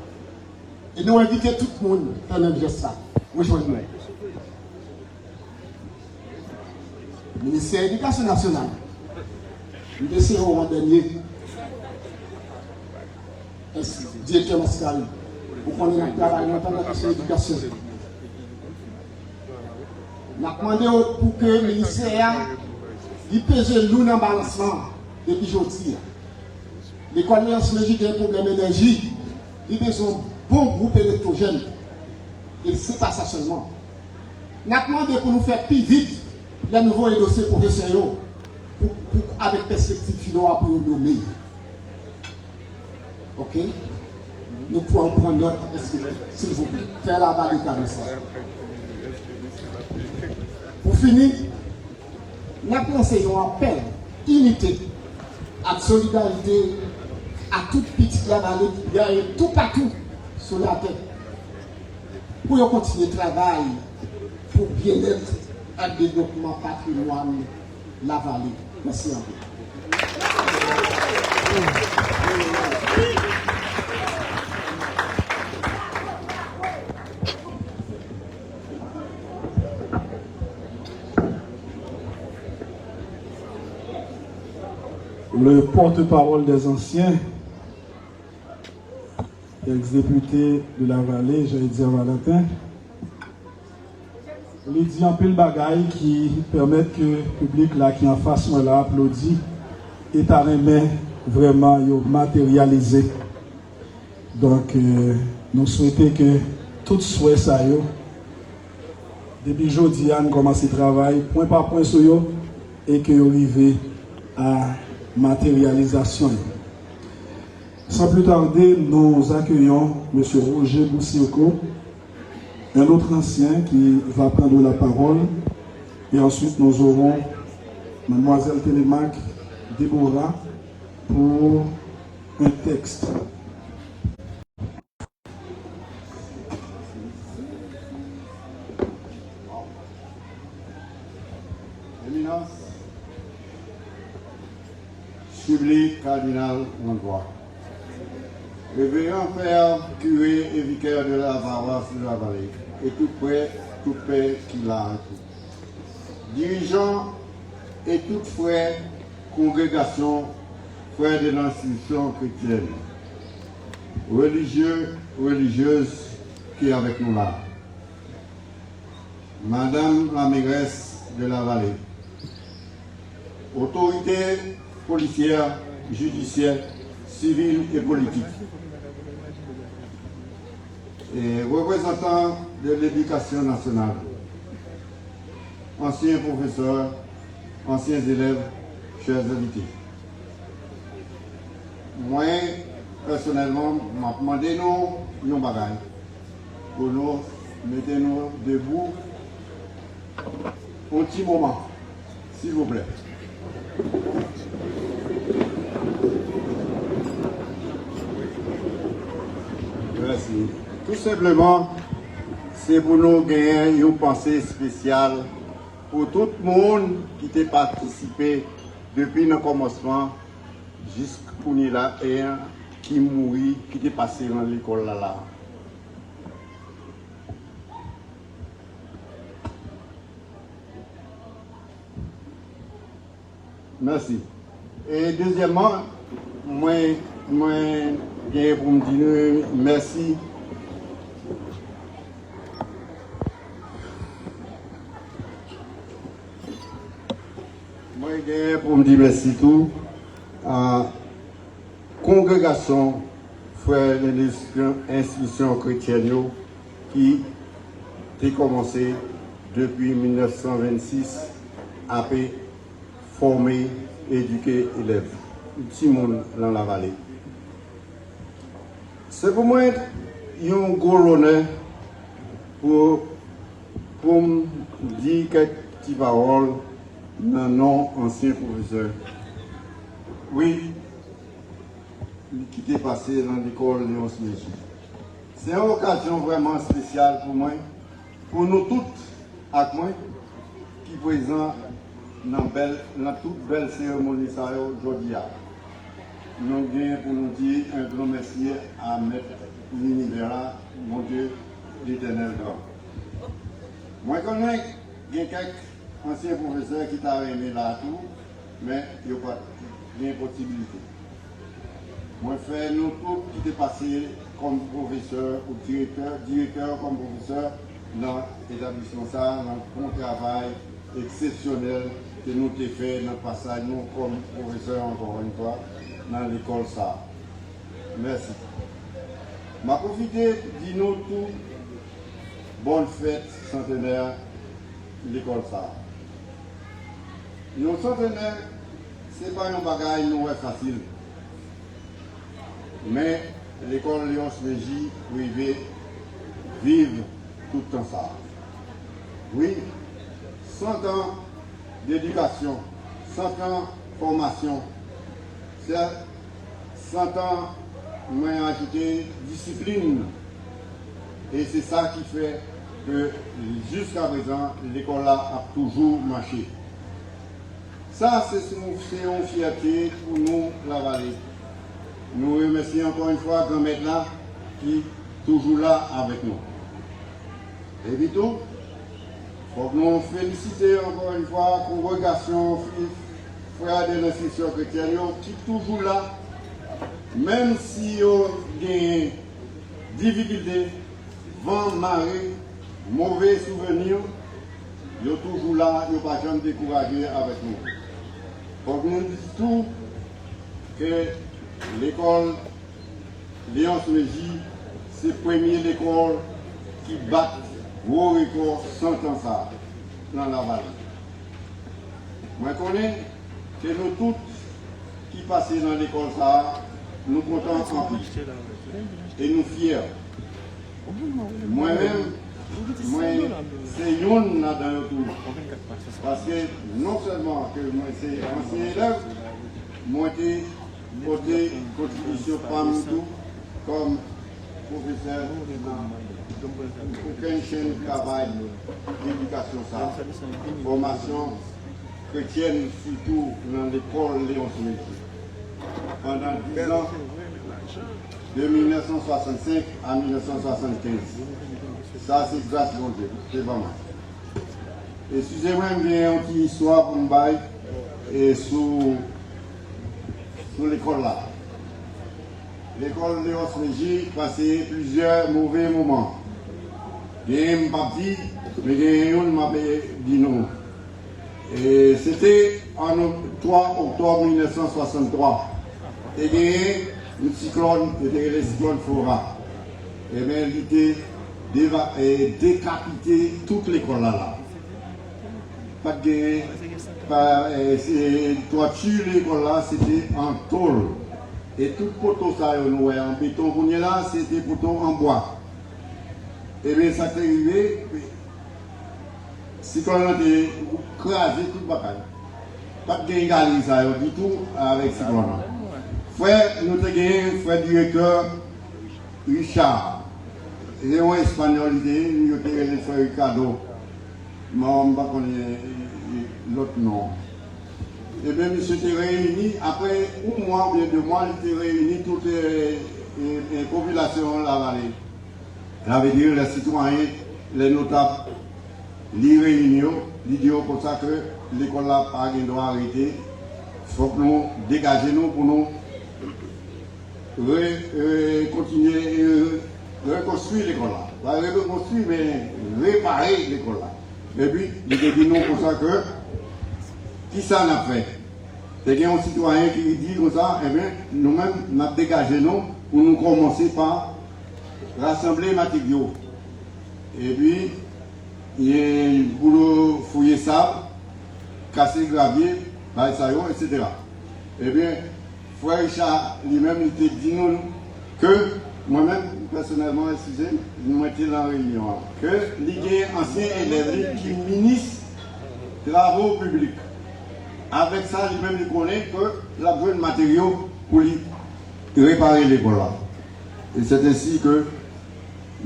Et nous invitons tout le monde à faire juste ça. Rejoignez-nous. Le ministère de l'Éducation nationale, nous essayons en dernier, directeur national, pour qu'on ait un travail dans la question de l'éducation. Nous avons demandé pour que le ministère pèse l'eau dans le balancement depuis aujourd'hui. L'école Léos-Légi a un problème d'énergie. Il a besoin d'un bon groupe électrogène. Et ce n'est pas ça seulement. Nous avons demandé pour nous faire plus vite les nouveaux dossiers professionnels avec perspective finale pour nous nommer. Ok? Nous pouvons prendre notre s'il vous plaît. Faire la validation comme ça. Pour finir, nous avons lancé un appel unité à solidarité, à toute petite la vallée, tout partout sur la terre. Pour continuer le travail, pour bien-être et le développement patrimoine la vallée. Merci à vous. Le porte-parole des anciens, ex-député de la vallée, j'allais dire Valentin, il dit un peu le bagaille qui permet que le public là qui en face moi là applaudit et à remettre vraiment matérialisé. Donc nous souhaitons que tout souhait ça yo depuis jeudi on commence le travail point par point sur yo et que vous arrivez à matérialisation. Sans plus tarder, nous accueillons M. Roger Boussioko, un autre ancien qui va prendre la parole. Et ensuite, nous aurons Mademoiselle Télémac Déborah pour un texte. Éminence, Sublime cardinal Mondois, révérend père, curé et vicaire de la paroisse de la vallée, et tout près, tout père qui l'a entouré. Dirigeants et toutes frères, congrégations, frères de l'institution chrétienne, religieux, religieuses qui est avec nous là. Madame la mairesse de la vallée, autorité policière, judiciaire, civile et politique. Et représentants de l'éducation nationale, anciens professeurs, anciens élèves, chers invités. Moi, personnellement, je demandé nous un bagage pour nous mettre nous debout un petit moment, s'il vous plaît. Merci. Tout simplement, c'est pour nous gagner une pensée spéciale pour tout le monde qui a participé depuis le commencement jusqu'à là et qui mourit, qui est passé dans l'école là. Merci. Et deuxièmement, moi, j'ai pour me dire merci. Moi, j'ai pour me dire merci tout à la congrégation, frères de l'institution chrétienne qui a commencé depuis 1926 à former, éduquer élèves. Tout le monde dans la vallée. C'est pour moi un gros honneur pour me dire quelques petites paroles dans nom ancien professeur. Oui, qui est passé dans l'école de Osméji. C'est une occasion vraiment spéciale pour moi, pour nous toutes, avec moi, qui présent dans toute belle cérémonie aujourd'hui. Nous avons pour nous dire un grand merci à mettre l'univers là, mon Dieu, l'éternel grand. Moi, je connais quelques anciens professeurs qui t'ont aimé là tout, mais il n'y a pas de possibilité. Moi, je fais nous tous qui sont passés comme professeur ou directeur comme professeur dans l'établissement, dans le bon travail exceptionnel que nous avons fait dans le passage, nous comme professeur encore une fois, dans l'école ça. Merci. Je vais profiter de nous tous bonne fête centenaire de l'école ça. Nos centenaire, ce n'est pas un bagage nous facile. Mais l'école Léon Smeji privée vive tout le temps ça. Oui, 100 ans d'éducation, 100 ans de formation, 100 ans, moi j'ai ajouté discipline. Et c'est ça qui fait que jusqu'à présent, l'école là a toujours marché. Ça, c'est une fierté pour nous, la vallée. Nous remercions encore une fois grand maître là qui est toujours là avec nous. Et puis tout, il faut que nous félicitions encore une fois la congrégation frères de l'institution chrétienne qui est toujours là, même si on a des difficultés, vent, marée, mauvais souvenirs, ils sont toujours là, ils ne sont pas jamais découragés avec nous. Donc nous disons tout que l'école Léon Méji, c'est la première école qui bat gros record 100 ans ça, dans la vallée. Moi je connais que nous tous qui passons dans l'école ça, nous comptons en plus. Et nous fiers. Moi-même, c'est une là-dedans tout. Parce que non seulement que moi c'est ancien élève, moi j'ai porté contribution PAM tout comme professeur aucune chaîne de travail d'éducation ça, formation chrétienne surtout dans l'école Léon Méji. Pendant 10 ans, de 1965 à 1975. Ça, c'est grâce à Dieu. C'est vraiment. Excusez-moi, j'ai une petite histoire pour me bailler sur l'école là. L'école Léon Méji passé plusieurs mauvais moments. J'ai pas dit, mais j'ai m'a dit non. Et c'était en 3 octobre 1963. Et j'ai un cyclone, c'était le cyclone Fora. Et bien, il était décapité toute l'école là. Pas de toiture l'école là, c'était en tôle. Et tout poteau ça, en béton qu'on est là, c'était poteau en bois. Et bien, ça s'est arrivé, le cyclone a crasé toute la bataille. Pas de égalisation du tout avec ce cyclone là. Frère, nous avons gagné, frère directeur Richard. Il est un espagnol, nous avons gagné frère Ricardo. Mais on ne connaît pas l'autre nom. Et bien, monsieur était réuni, après un mois ou 2 mois, il était réuni toute la population de la vallée. Ça veut dire les citoyens, les notables, les réunions, ils disent comme ça que l'école n'a pas droit arrêter. Il faut que nous dégagions pour nous. Continuer à reconstruire l'école là. Pas reconstruire, mais réparer l'école là. Et puis, il dit non pour ça que, qui ça n'a fait? C'est un citoyen qui dit comme ça, eh bien, nous-mêmes, nous avons dégagé nous pour nous commencer par rassembler les matériaux. Et puis, il y a pour nous fouiller ça, casser le gravier, etc. Eh bien, frère Richard lui-même, il te dit nous que moi-même, personnellement, excusez, nous étions dans la réunion, que les anciens élèves qui ministre travaux publics. Avec ça, lui-même, il connaît que la besoin de matériaux pour réparer l'école là. Et c'est ainsi que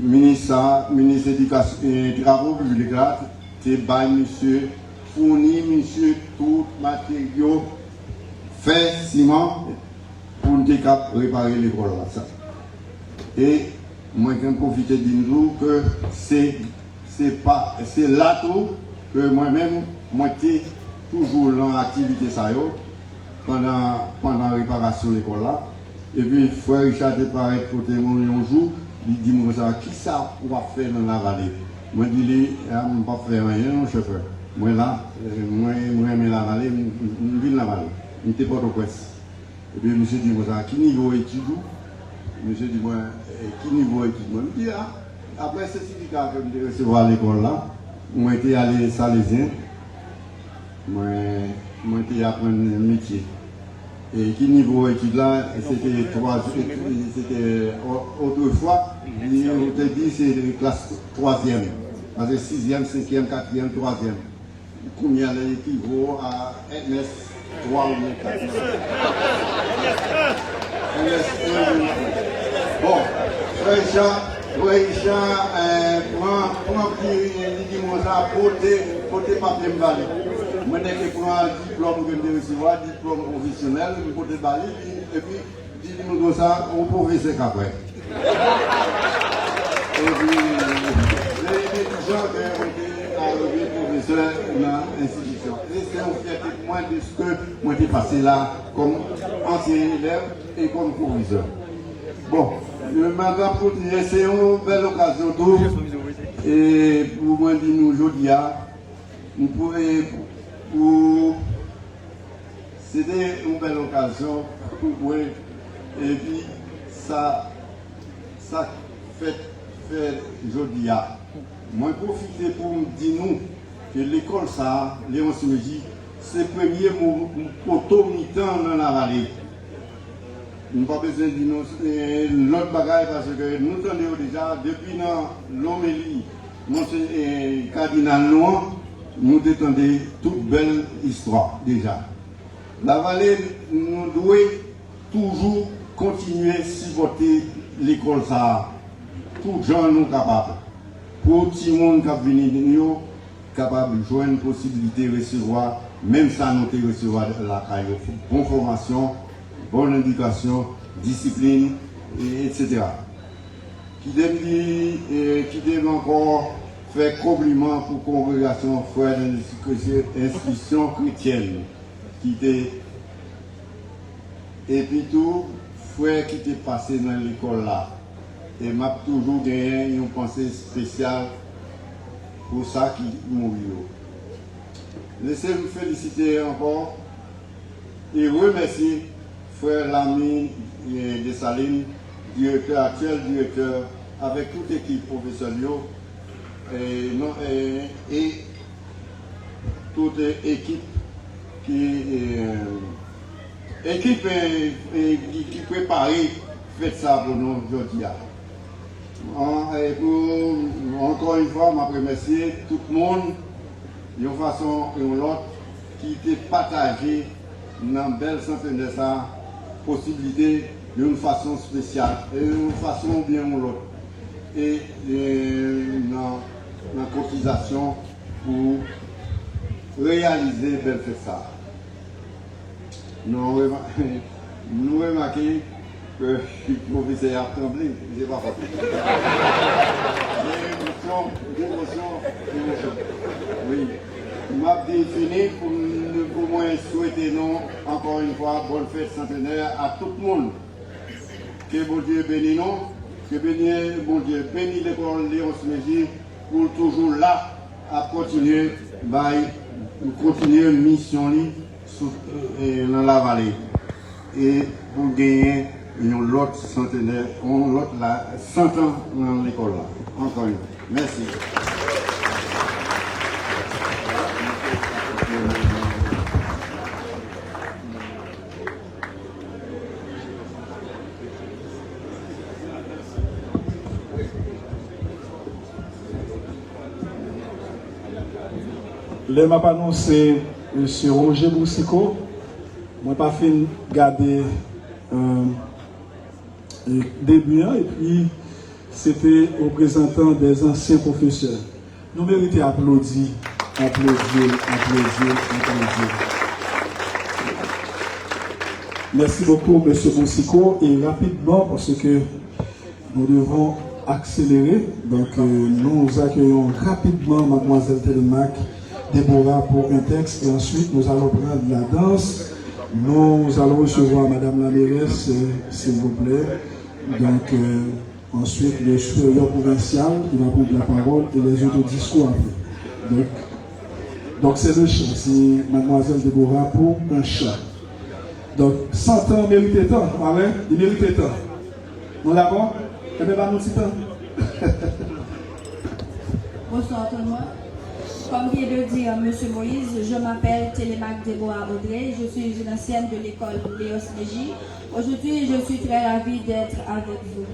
le ministre d'éducation et travaux publics là, c'est bail monsieur, fournit monsieur tout matériaux, fait ciment pour nous réparer l'école là. Et moi, je profite de dire que c'est là tout que moi-même, moi, j'étais toujours dans l'activité pendant la réparation de l'école là. Et puis, frère Richard est pareil côté mon un jour, il dit moi ça, qui ça on va faire dans la vallée? Moi je dis, je ne vais pas faire rien, mon chauffeur. Moi là, moi j'aime la vallée, je vis dans la vallée. Je n'étais pas au Port-au-Prince. Et puis, monsieur dit moi ça, qui niveau étude? Monsieur dit moi, qui niveau étude? Moi je dis, après ce certificat que je recevoir à l'école là, moi j'étais allé à Salésien. Moi, j'ai appris un métier. Et qui niveau études là, c'était autrefois, on te dit c'est classe 3e. Parce que 6e, 5e, 4e, 3e. combien l'équivaut à MS 3 ou 4. Bon, Richard, prends ça, porter papier m'bali. Moi, dès que prends un diplôme que je recevoir, diplôme professionnel, je porter bali, et puis, dis-nous ça, on professeur qu'après. Et puis, les gens qui ont été arrivés professeurs dans l'institution. Et c'est une fierté pour moi de ce que moi j'ai passé là comme ancien élève et comme professeur. Bon, madame Coutinier, c'est une belle occasion tout. Et pour moi dire nous aujourd'hui, c'était une belle occasion pour moi. Et puis ça fait aujourd'hui. Moi profiter pour me dire nous que l'école ça, Léon Siméji, c'est le premier poteau mi-temps dans la vallée. Nous n'avons pas besoin de dire l'autre bagaille parce que nous tenons déjà depuis l'homélie, Monseigneur Cardinal Noir, nous détendons toute belle histoire déjà. La vallée, nous devons toujours continuer à supporter l'école ça. Tout gens nous capables. Pour tout le monde qui vient de nous, capable de jouer une possibilité de recevoir, même sans nous recevoir la caille, bonne formation, bonne éducation, discipline, etc. Qui devait encore faire compliment pour la congrégation frère de l'institution chrétienne. Et puis tout, frère qui était passé dans l'école là. Et m'a toujours gagné une pensée spéciale pour ça qui mourit. Laissez-moi féliciter encore et remercier frère Lamy Dessalines, actuel directeur, avec toute l'équipe professionnelle et toute équipe qui prépare fait ça pour nous aujourd'hui. Encore une fois, je remercie tout le monde d'une façon ou l'autre qui était partagé dans une belle centenaire ça, possibilité d'une façon spéciale et d'une façon bien ou l'autre. Et dans la cotisation pour réaliser belle fête ça. Nous remarquons que je suis professeur à trembler, je n'ai pas fait. Émotion. Oui. Je m'ai défini pour moi souhaiter nous, encore une fois, bonne fête centenaire à tout le monde. Que bon Dieu bénisse nous, que bon Dieu bénisse l'école Léon Siméji pour toujours là à continuer mission dans la vallée. Et pour gagner une autre centenaire, une autre 100 ans dans l'école là. Encore une fois. Merci. Le m'a annoncé M. Roger Boussico. Moi, pas fait garder début et puis c'était représentant des anciens professeurs. Nous méritons applaudir. Merci beaucoup, M. Boussico. Et rapidement, parce que nous devons accélérer, donc nous accueillons rapidement Mademoiselle Telemac Déborah pour un texte et ensuite nous allons prendre la danse. Nous allons recevoir Madame la mairesse, s'il vous plaît. Donc, ensuite, le supérieur provincial qui va prendre la parole et les autres discours après. Donc c'est le chant, c'est Mademoiselle Déborah pour un chant. Donc, 100 ans méritait tant, Alain, il méritait tant. Nous l'avons? Eh bien, nous petit temps. Bonsoir tout le monde. Comme vient de dire M. Moïse, je m'appelle Télémac Déborah Audrey, je suis une ancienne de l'école Léon Siméji. Aujourd'hui, je suis très ravie d'être avec vous.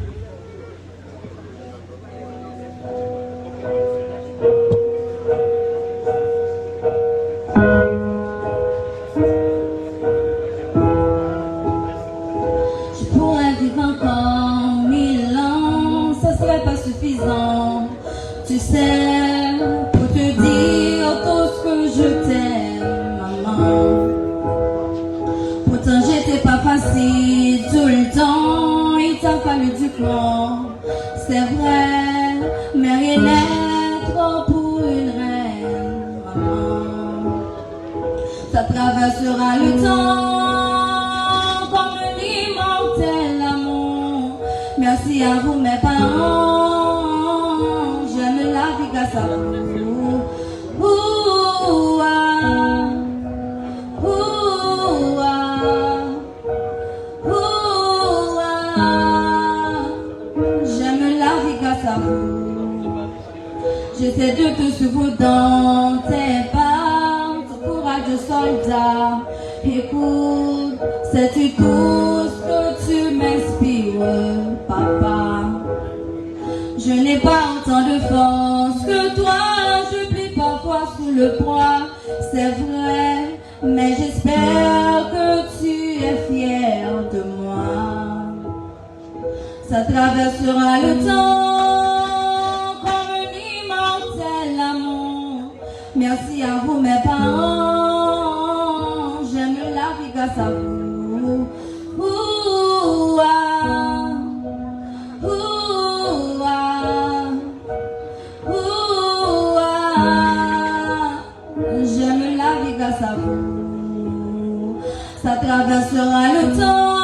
Pourtant j'étais pas facile tout le temps, il t'a fallu du plan. C'est vrai, mais rien n'est trop pour une reine, maman. Ça traversera le temps comme l'immortel amour. Merci à vous mes parents, j'aime la vie grâce à vous. J'essaie de te suivre dans tes pas, ce courageux soldat. Écoute, sais-tu tout ce que tu m'inspires, papa? Je n'ai pas autant de force que toi, je plie parfois sous le poids, c'est vrai, mais j'espère que tu es fier de moi. Ça traversera le temps. Merci à vous mes parents, j'aime la vie grâce à vous. Ouh, ah, ouh, ah, ouh, ah, j'aime la vie grâce à vous. Ça traversera le temps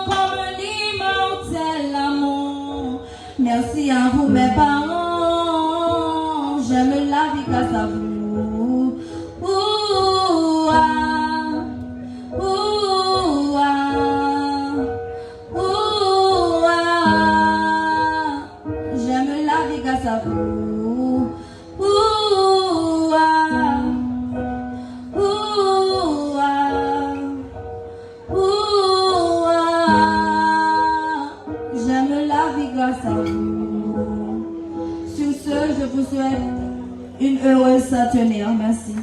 comme l'immortel amour. Merci à vous mes parents. J'aime la vie grâce à vous. Ouh, ah, ouh, ah, ouh, ah. J'aime la vie grâce à vous. Ouh, ah, ouh, ah, ouh, ah. J'aime la vie grâce à vous. Sur ce, je vous souhaite une heureuse centenaire. Merci.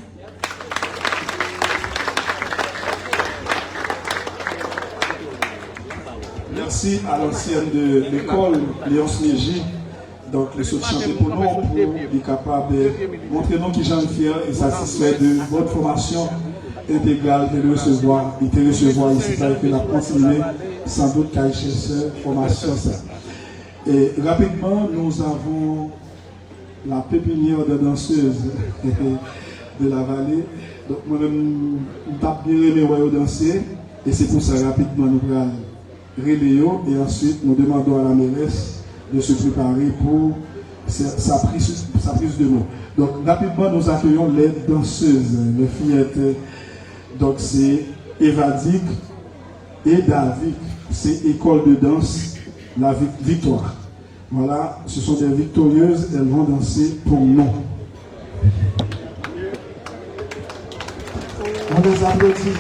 Merci à l'ancienne de l'école, Léonce Légy, donc les autres chanter pour nous, pour être capable de montrer nous qui j'en fiers et satisfaits de votre formation intégrale et de recevoir ici, et que la continuer sans doute qu'à chercher formation. Et rapidement, nous avons la pépinière de danseuses de la vallée. Donc, moi-même, je vais bien aimer danser. Et c'est pour ça, rapidement, nous allons relayer. Et ensuite, nous demandons à la mairesse de se préparer pour sa prise de mots. Donc, rapidement, nous accueillons les danseuses, les fillettes. Donc, c'est Evadic et David. C'est école de danse, la Victoire. Voilà, ce sont des victorieuses, elles vont danser pour nous. On les applaudit.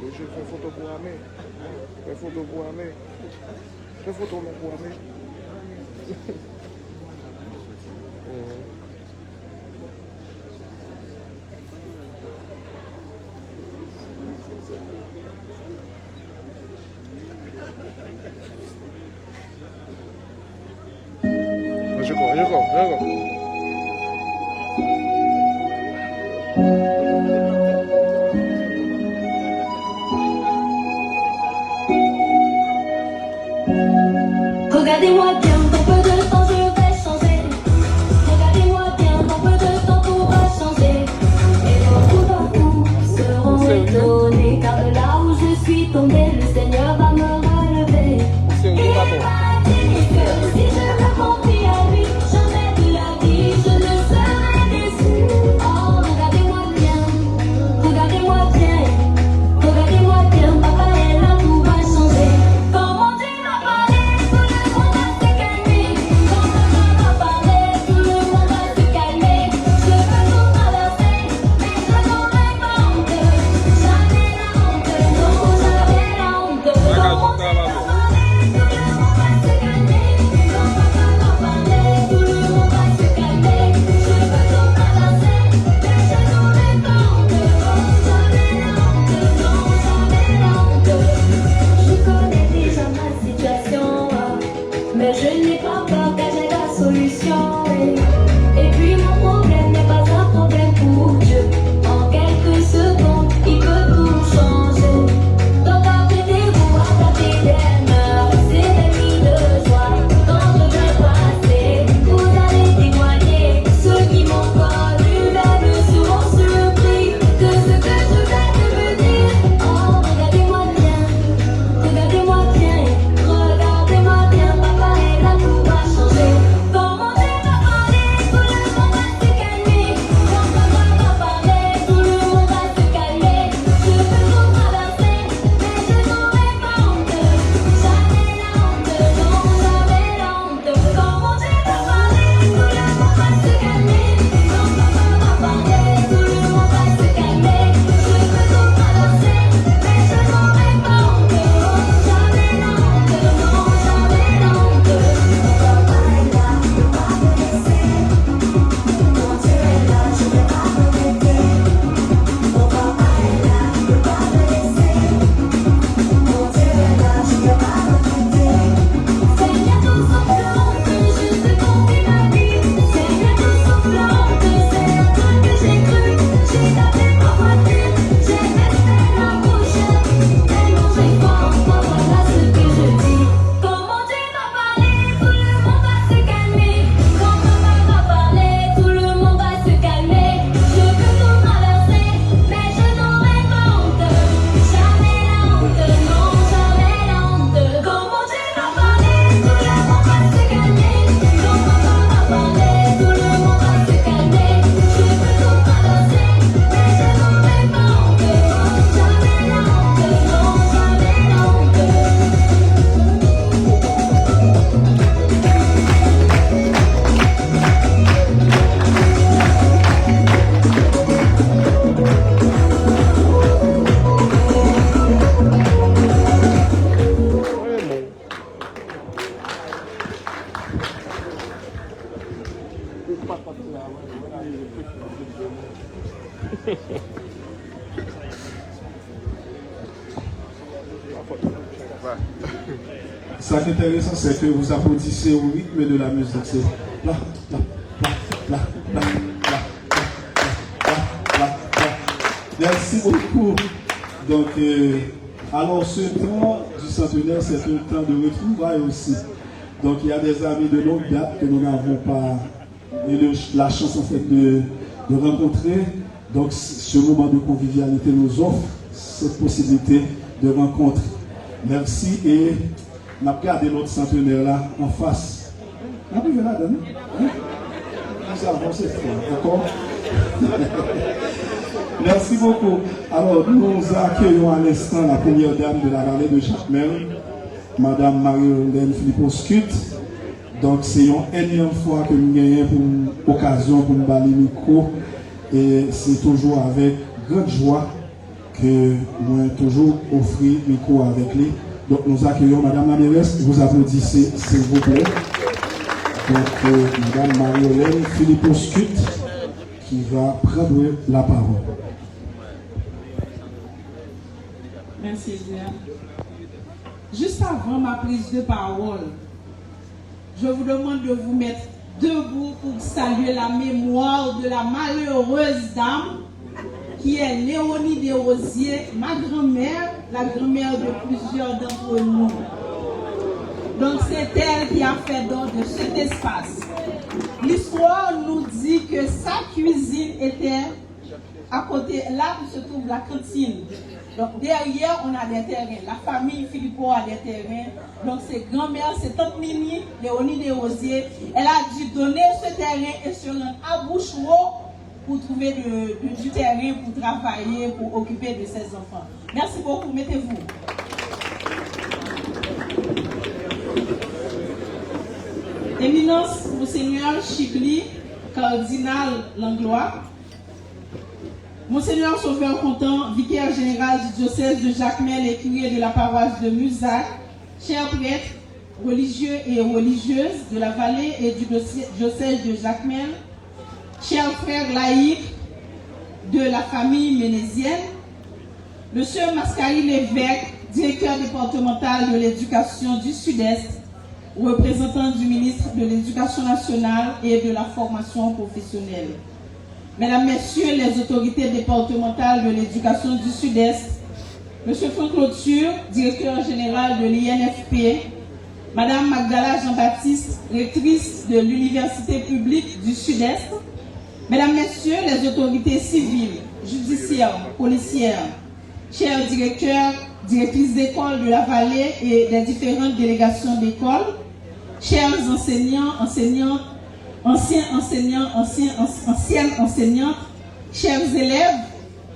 Je fais photo pour Amé. Fais photo pour Amé. Fais photo pour Amé. Je go. Regardez-moi bien, dans peu de temps je vais changer. Regardez-moi bien, dans peu de temps tout va changer. Et beaucoup seront étonnés, car de là où je suis tombé, le Seigneur va me relever. Il m'a dit que si je me confie à lui, jamais de la vie je ne serai déçu. Oh, regardez-moi bien, papa est là, tout va changer. Comment Dieu m'a parlé, tout le monde va se calmer. Quand maman m'a parlé, tout le monde va se calmer. Je veux tout traverser, mais je n'aurai pas honte. Jamais la honte, non, jamais la honte. Mais je n'ai pas peur car j'ai la solution. Et puis mon problème n'est pas un problème pour Dieu. En quelques secondes, il peut tout changer. Donc apprêtez-vous à taper des mains, c'est des cris de joie. Quand je vais passer, vous allez témoigner. Ceux qui m'ont connu, même seront surpris de ce que je vais devenir. Oh, regardez-moi bien, regardez-moi bien, regardez-moi bien, papa est là, tout va changer. Comment Dieu va parler, tout le monde va se calmer. Quand papa va parler, tout le monde va se calmer. Je peux tout traverser, mais je n'aurai pas honte. Jamais la honte, non, jamais la honte. Comment Dieu va parler, tout le monde va se calmer. Quand papa va parler, tout le monde va se calmer. Je peux tout traverser, mais je n'aurai pas honte. Jamais la honte, non, jamais la honte. Papa est là, je ne peux pas me laisser. Mon Dieu est là, je ne vais pas m'arrêter. Mon papa est là, je ne peux pas me laisser. Mon Dieu est là, je ne vais pas m'arrêter. C'est bientôt semblant que je te confie ma vie. C'est bientôt semblant que c'est à toi que j'ai cru. J'ai tapé ma voiture, j'ai baissé la bouche. Tellement j'ai fort, voilà ce que je dis. Comment Dieu va parler, tout le monde va se calmer. Quand papa va parler, tout le monde va se calmer. Je peux tout traverser, mais je n'aurai pas honte. Jamais la honte, non, jamais la honte. Comment Dieu va parler, tout le monde va se calmer. Quand papa va parler, tout le monde va se calmer. Je peux tout traverser, mais je n'aurai pas honte. Jamais la honte, non, jamais la honte. Ce qui est intéressant, c'est que vous applaudissez au rythme de la musique. C'est là, là, là, là, là, là, là, là, là, là. Merci beaucoup. Donc, alors ce temps du centenaire, c'est un temps de retrouvailles aussi. Donc, il y a des amis de longue date que nous n'avons pas eu la chance en fait de rencontrer. Donc, ce moment de convivialité nous offre cette possibilité de rencontre. Merci et on a gardé notre centenaire là en face. On a vu là, Dani? Nous avons cette fois, d'accord? Merci beaucoup. Alors, nous accueillons à l'instant la première dame de la vallée de Jacmel, Madame Marie-Hélène Philippot-Scut. Donc, c'est une énième fois que nous avons pour l'occasion pour nous parler micro. Et c'est toujours avec grande joie que nous toujours offrir micro avec lui. Donc nous accueillons Madame la mairesse, vous applaudissez s'il vous plaît. Donc Madame Marie-Hélène Philippot-Scut qui va prendre la parole. Merci bien. Juste avant ma prise de parole, je vous demande de vous mettre debout pour saluer la mémoire de la malheureuse dame qui est Léonie Desrosiers, ma grand-mère, la grand-mère de plusieurs d'entre nous. Donc c'est elle qui a fait don de cet espace. L'histoire nous dit que sa cuisine était à côté, là où se trouve la cantine. Donc derrière, on a des terrains. La famille Philippot a des terrains. Donc c'est grand-mère, c'est tante Mimi, Léonie Desrosiers. Elle a dû donner ce terrain et se rendre à Bouchereau pour trouver du terrain, pour travailler, pour occuper de ses enfants. Merci beaucoup, mettez-vous. Éminence, Monseigneur Chibli, cardinal Langlois, Monseigneur Sauveur Contant, vicaire général du diocèse de Jacmel et curé de la paroisse de Musac, chers prêtres, religieux et religieuses de la vallée et du diocèse de Jacmel, chers frères laïcs de la famille ménésienne, Monsieur Mascari Lévesque, directeur départemental de l'éducation du Sud-Est, représentants du ministre de l'Éducation nationale et de la formation professionnelle, Mesdames, Messieurs les autorités départementales de l'éducation du Sud-Est, Monsieur Franck Lauture, directeur général de l'INFP, Madame Magdala Jean-Baptiste, rectrice de l'Université publique du Sud-Est, Mesdames, Messieurs les autorités civiles, judiciaires, policières, chers directeurs, directrices d'école de la vallée et des différentes délégations d'école, chers enseignants, enseignantes, anciens enseignants, anciennes enseignantes, chers élèves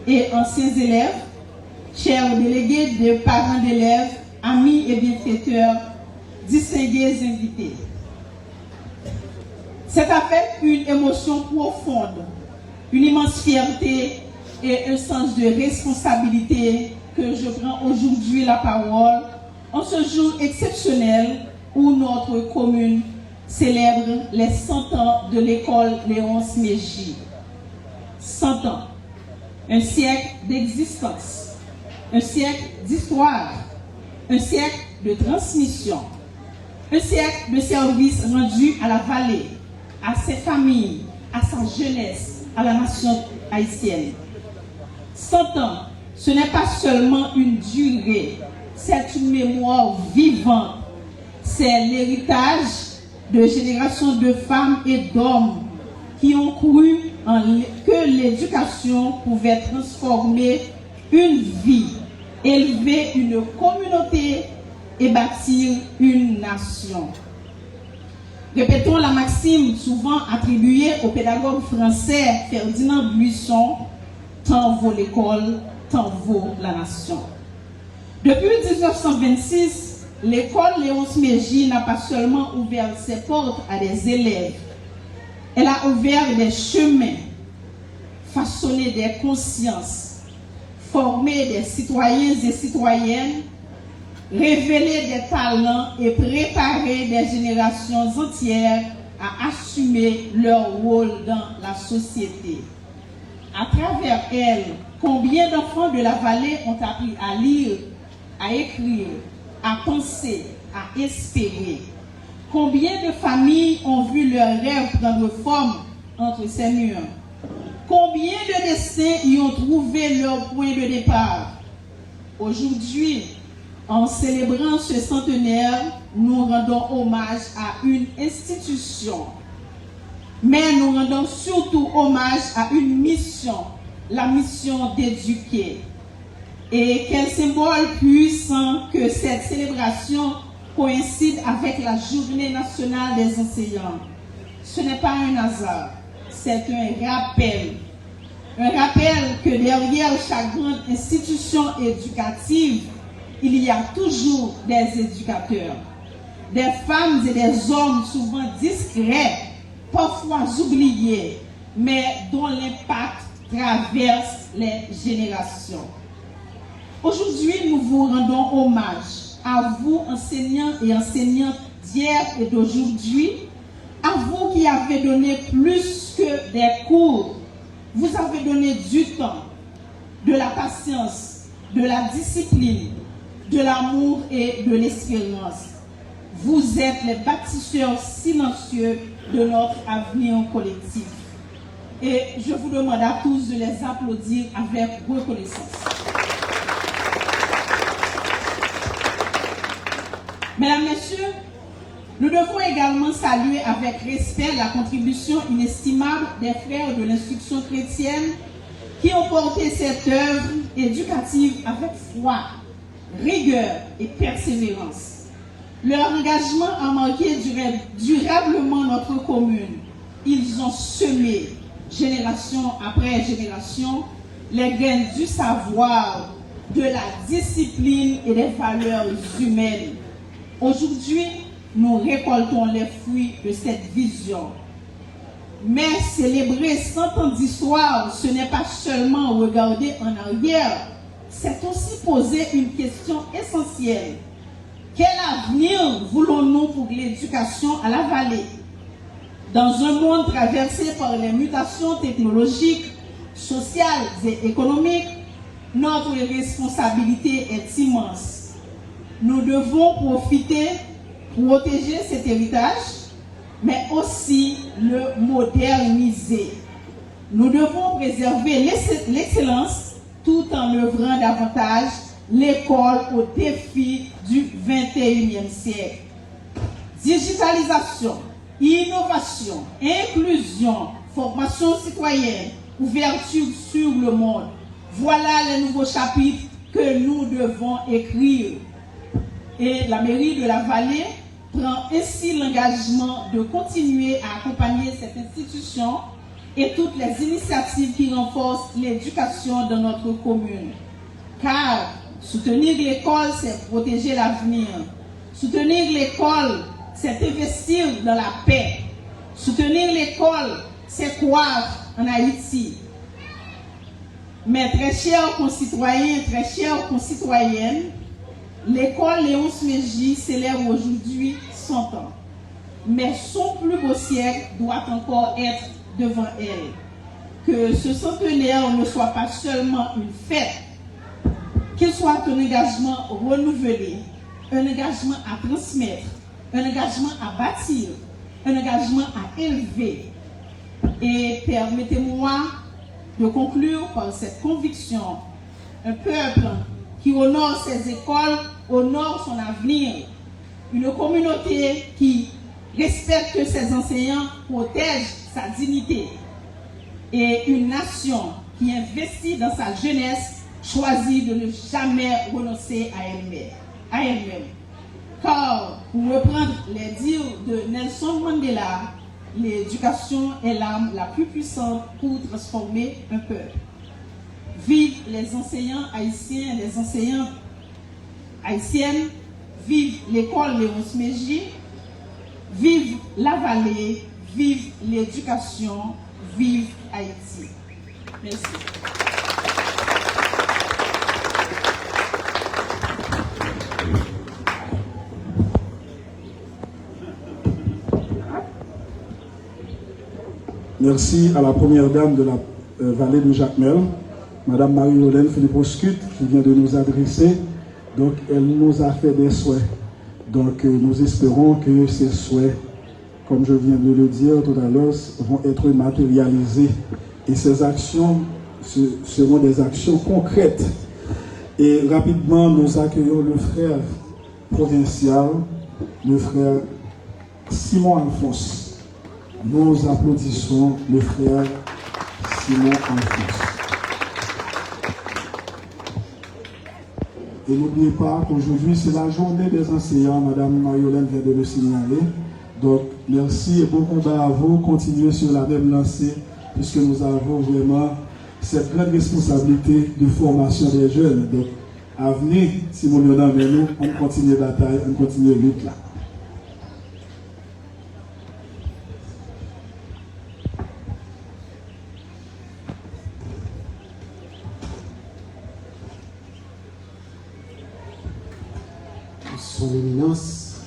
et anciens élèves, chers délégués de parents d'élèves, amis et bienfaiteurs, distingués invités. C'est avec une émotion profonde, une immense fierté et un sens de responsabilité que je prends aujourd'hui la parole en ce jour exceptionnel où notre commune célèbre les 100 ans de l'école Léonce Mégy. 100 ans, un siècle d'existence, un siècle d'histoire, un siècle de transmission, un siècle de service rendu à la vallée, à ses familles, à sa jeunesse, à la nation haïtienne. 100 ans, ce n'est pas seulement une durée, c'est une mémoire vivante. C'est l'héritage de générations de femmes et d'hommes qui ont cru que l'éducation pouvait transformer une vie, élever une communauté et bâtir une nation. Répétons la maxime souvent attribuée au pédagogue français Ferdinand Buisson, tant vaut l'école, tant vaut la nation. Depuis 1926, l'école Léonce Mégy n'a pas seulement ouvert ses portes à des élèves, elle a ouvert des chemins, façonné des consciences, formé des citoyens et citoyennes, révélé des talents et préparé des générations entières à assumer leur rôle dans la société. À travers elle, combien d'enfants de la vallée ont appris à lire, à écrire, à penser, à espérer? Combien de familles ont vu leurs rêves prendre forme entre ces murs? Combien de destins y ont trouvé leur point de départ? Aujourd'hui, en célébrant ce centenaire, nous rendons hommage à une institution, mais nous rendons surtout hommage à une mission, la mission d'éduquer. Et quel symbole puissant que cette célébration coïncide avec la Journée nationale des enseignants. Ce n'est pas un hasard, c'est un rappel. Un rappel que derrière chaque grande institution éducative, il y a toujours des éducateurs. Des femmes et des hommes souvent discrets, parfois oubliés, mais dont l'impact traverse les générations. Aujourd'hui, nous vous rendons hommage à vous, enseignants et enseignantes d'hier et d'aujourd'hui, à vous qui avez donné plus que des cours. Vous avez donné du temps, de la patience, de la discipline, de l'amour et de l'espérance. Vous êtes les bâtisseurs silencieux de notre avenir collectif. Et je vous demande à tous de les applaudir avec reconnaissance. Mesdames, Messieurs, nous devons également saluer avec respect la contribution inestimable des frères de l'instruction chrétienne qui ont porté cette œuvre éducative avec foi, rigueur et persévérance. Leur engagement a marqué durablement notre commune. Ils ont semé, génération après génération, les graines du savoir, de la discipline et des valeurs humaines. Aujourd'hui, nous récoltons les fruits de cette vision. Mais célébrer 100 ans d'histoire, ce n'est pas seulement regarder en arrière, c'est aussi poser une question essentielle. Quel avenir voulons-nous pour l'éducation à la vallée? Dans un monde traversé par les mutations technologiques, sociales et économiques, notre responsabilité est immense. Nous devons profiter protéger cet héritage, mais aussi le moderniser. Nous devons préserver l'excellence tout en œuvrant davantage l'école aux défis du 21e siècle. Digitalisation, innovation, inclusion, formation citoyenne, ouverture sur le monde. Voilà les nouveaux chapitres que nous devons écrire. Et la mairie de la Vallée prend ainsi l'engagement de continuer à accompagner cette institution et toutes les initiatives qui renforcent l'éducation dans notre commune. Car soutenir l'école, c'est protéger l'avenir. Soutenir l'école, c'est investir dans la paix. Soutenir l'école, c'est croire en Haïti. Mes très chers concitoyens, très chères concitoyennes, l'école Léonce Mégy célèbre aujourd'hui 100 ans. Mais son plus beau siècle doit encore être devant elle. Que ce centenaire ne soit pas seulement une fête, qu'il soit un engagement renouvelé, un engagement à transmettre, un engagement à bâtir, un engagement à élever. Et permettez-moi de conclure par cette conviction. Un peuple qui honore ses écoles, honore son avenir. Une communauté qui respecte ses enseignants, protège sa dignité. Et une nation qui investit dans sa jeunesse, choisit de ne jamais renoncer à elle-même. Car, pour reprendre les dires de Nelson Mandela, l'éducation est l'arme la plus puissante pour transformer un peuple. Vive les enseignants haïtiens, les enseignantes haïtiennes, vive l'école Léonce Mégy, vive la Vallée, vive l'éducation, vive Haïti. Merci. Merci à la première dame de la vallée de Jacmel, Madame Marie-Hélène Philippe-Oscut, qui vient de nous adresser. Donc, elle nous a fait des souhaits. Donc, nous espérons que ces souhaits, comme je viens de le dire tout à l'heure, vont être matérialisés. Et ces actions seront des actions concrètes. Et rapidement, nous accueillons le frère provincial, le frère Simon Alphonse. Nous applaudissons le frère Simon Alphonse. Et n'oubliez pas qu'aujourd'hui, c'est la journée des enseignants. Madame Marie-Hélène vient de le signaler. Donc, merci et bon combat à vous. Continuez sur la même lancée, puisque nous avons vraiment cette grande responsabilité de formation des jeunes. Donc, à venir, si vous nous donnez nous, on continue la bataille, on continue la lutte là. Son Éminence,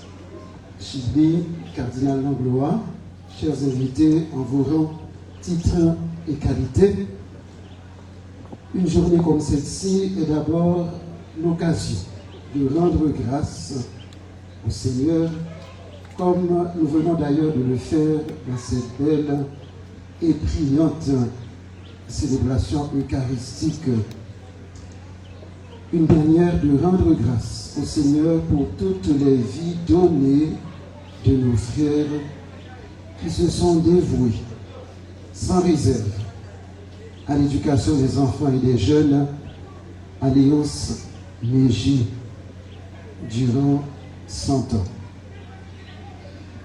Chibé, Cardinal Langlois, chers invités en vos rangs, titres et qualités, une journée comme celle-ci est d'abord l'occasion de rendre grâce au Seigneur, comme nous venons d'ailleurs de le faire dans cette belle et brillante célébration eucharistique. Une manière de rendre grâce au Seigneur pour toutes les vies données de nos frères qui se sont dévoués sans réserve à l'éducation des enfants et des jeunes à Léonce Mégy durant 100 ans.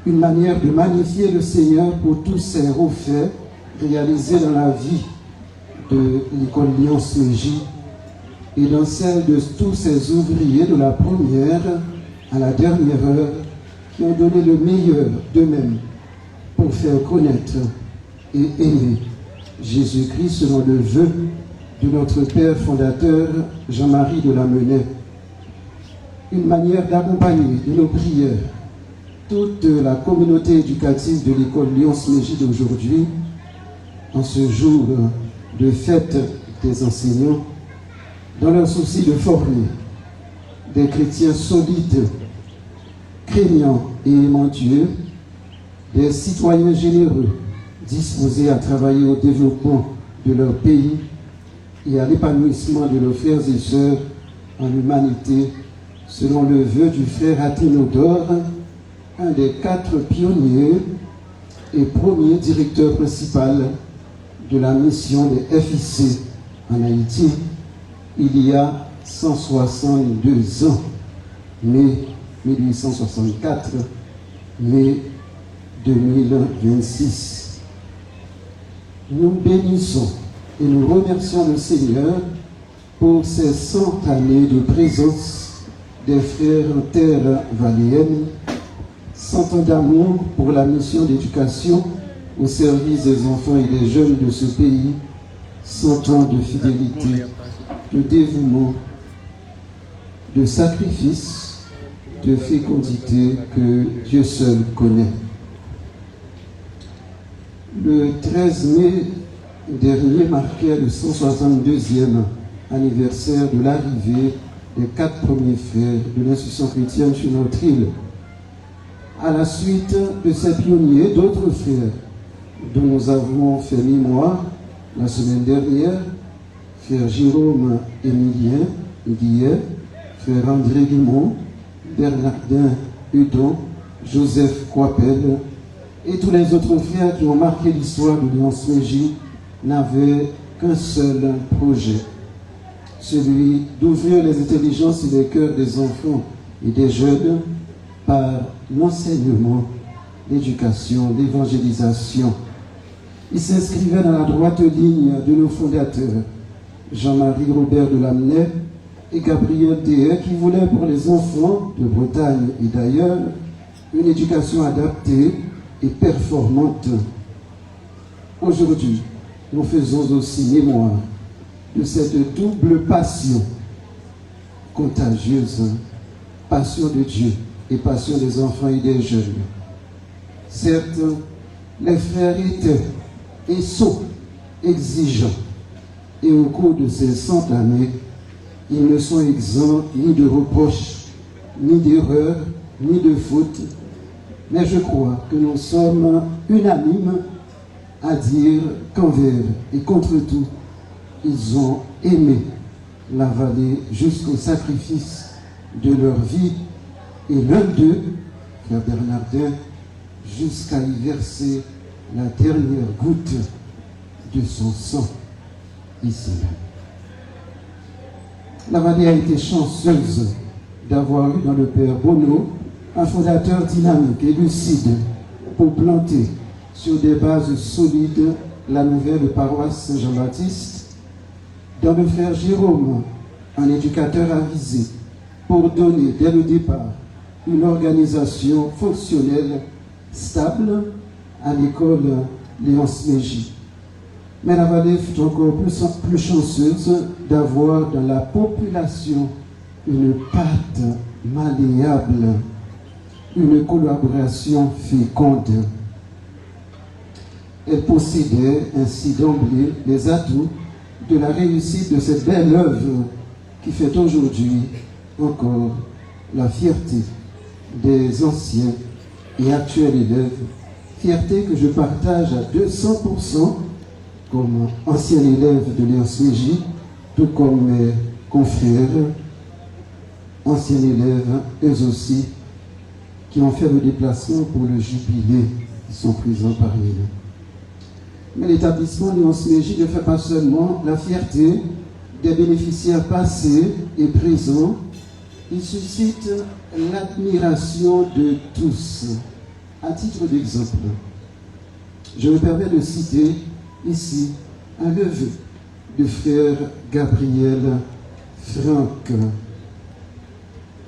Une manière de magnifier le Seigneur pour tous ces hauts faits réalisés dans la vie de l'école Léonce Mégy et dans celle de tous ces ouvriers de la première à la dernière heure qui ont donné le meilleur d'eux-mêmes pour faire connaître et aimer Jésus-Christ selon le vœu de notre Père fondateur Jean-Marie de Lamennais. Une manière d'accompagner de nos prières toute la communauté éducative de l'école Léonce Mégy d'aujourd'hui en ce jour de fête des enseignants, dans leur souci de former des chrétiens solides, craignants et aimant Dieu, des citoyens généreux, disposés à travailler au développement de leur pays et à l'épanouissement de leurs frères et sœurs en humanité, selon le vœu du frère Athénodore, un des 4 pionniers et premier directeur principal de la mission des FIC en Haïti, il y a 162 ans, mai 1864, mai 2026. Nous bénissons et nous remercions le Seigneur pour ces 100 années de présence des frères en terre valéenne, 100 ans d'amour pour la mission d'éducation au service des enfants et des jeunes de ce pays, 100 ans de fidélité, de dévouement, de sacrifice, de fécondité que Dieu seul connaît. Le 13 mai dernier marquait le 162e anniversaire de l'arrivée des 4 premiers frères de l'institution chrétienne sur notre île. À la suite de ces pionniers, d'autres frères dont nous avons fait mémoire la semaine dernière, frère Jérôme Émilien Guillet, frère André Guimond, Bernardin Hudon, Joseph Coipel et tous les autres frères qui ont marqué l'histoire de l'Alliance Mégie n'avaient qu'un seul projet, celui d'ouvrir les intelligences et les cœurs des enfants et des jeunes par l'enseignement, l'éducation, l'évangélisation. Il s'inscrivait dans la droite ligne de nos fondateurs, Jean-Marie Robert de Lamennais et Gabriel Déhay, qui voulaient pour les enfants de Bretagne et d'ailleurs une éducation adaptée et performante. Aujourd'hui, nous faisons aussi mémoire de cette double passion contagieuse, passion de Dieu et passion des enfants et des jeunes. Certes, les frères étaient et sont exigeants, et au cours de ces 100 années, ils ne sont exempts ni de reproches, ni d'erreurs, ni de fautes, mais je crois que nous sommes unanimes à dire qu'envers et contre tout, ils ont aimé la vallée jusqu'au sacrifice de leur vie, et l'un d'eux, frère Bernardin, jusqu'à y verser la dernière goutte de son sang ici. La vallée a été chanceuse d'avoir eu dans le Père Bonneau un fondateur dynamique et lucide pour planter sur des bases solides la nouvelle paroisse Saint-Jean-Baptiste, dans le frère Jérôme, un éducateur avisé, pour donner dès le départ une organisation fonctionnelle stable à l'école Léonce Mégie. Mais la vallée fut encore plus chanceuse d'avoir dans la population une patte malléable, une collaboration féconde. Elle possédait ainsi d'emblée les atouts de la réussite de cette belle œuvre qui fait aujourd'hui encore la fierté des anciens et actuels élèves, fierté que je partage à 200% comme ancien élève de l'Alliance Mégie, tout comme mes confrères, anciens élèves, eux aussi, qui ont fait le déplacement pour le jubilé, qui sont présents parmi nous. Mais l'établissement de l'Alliance Mégie ne fait pas seulement la fierté des bénéficiaires passés et présents, il suscite l'admiration de tous. À titre d'exemple, je me permets de citer ici un neveu du frère Gabriel Franck,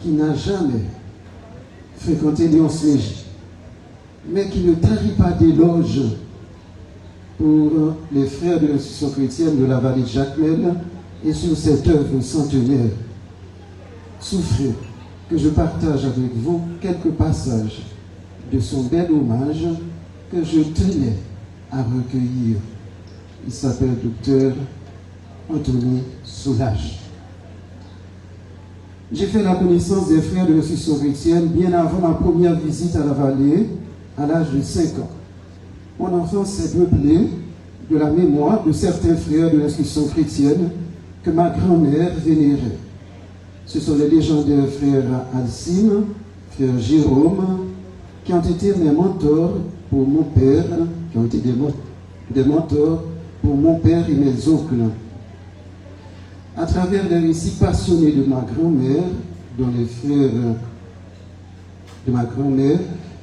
qui n'a jamais fréquenté l'Alliance Mégie, mais qui ne tarit pas d'éloges pour les frères de l'institution chrétienne de la vallée de Jacmel et sur cette œuvre centenaire. Souffrez que je partage avec vous quelques passages de son bel hommage que je tenais à recueillir. Il s'appelle Docteur Anthony Soulage. J'ai fait la connaissance des frères de l'instruction chrétienne bien avant ma première visite à la vallée, à l'âge de 5 ans. Mon enfance s'est peuplée de la mémoire de certains frères de l'instruction chrétienne que ma grand-mère vénérait. Ce sont les légendaires frères Alcine, frère Jérôme, qui ont été mes mentors pour mon père, qui ont été des mentors pour mon père et mes oncles. À travers les récits passionnés de ma grand-mère, dont les frères de ma grand-mère,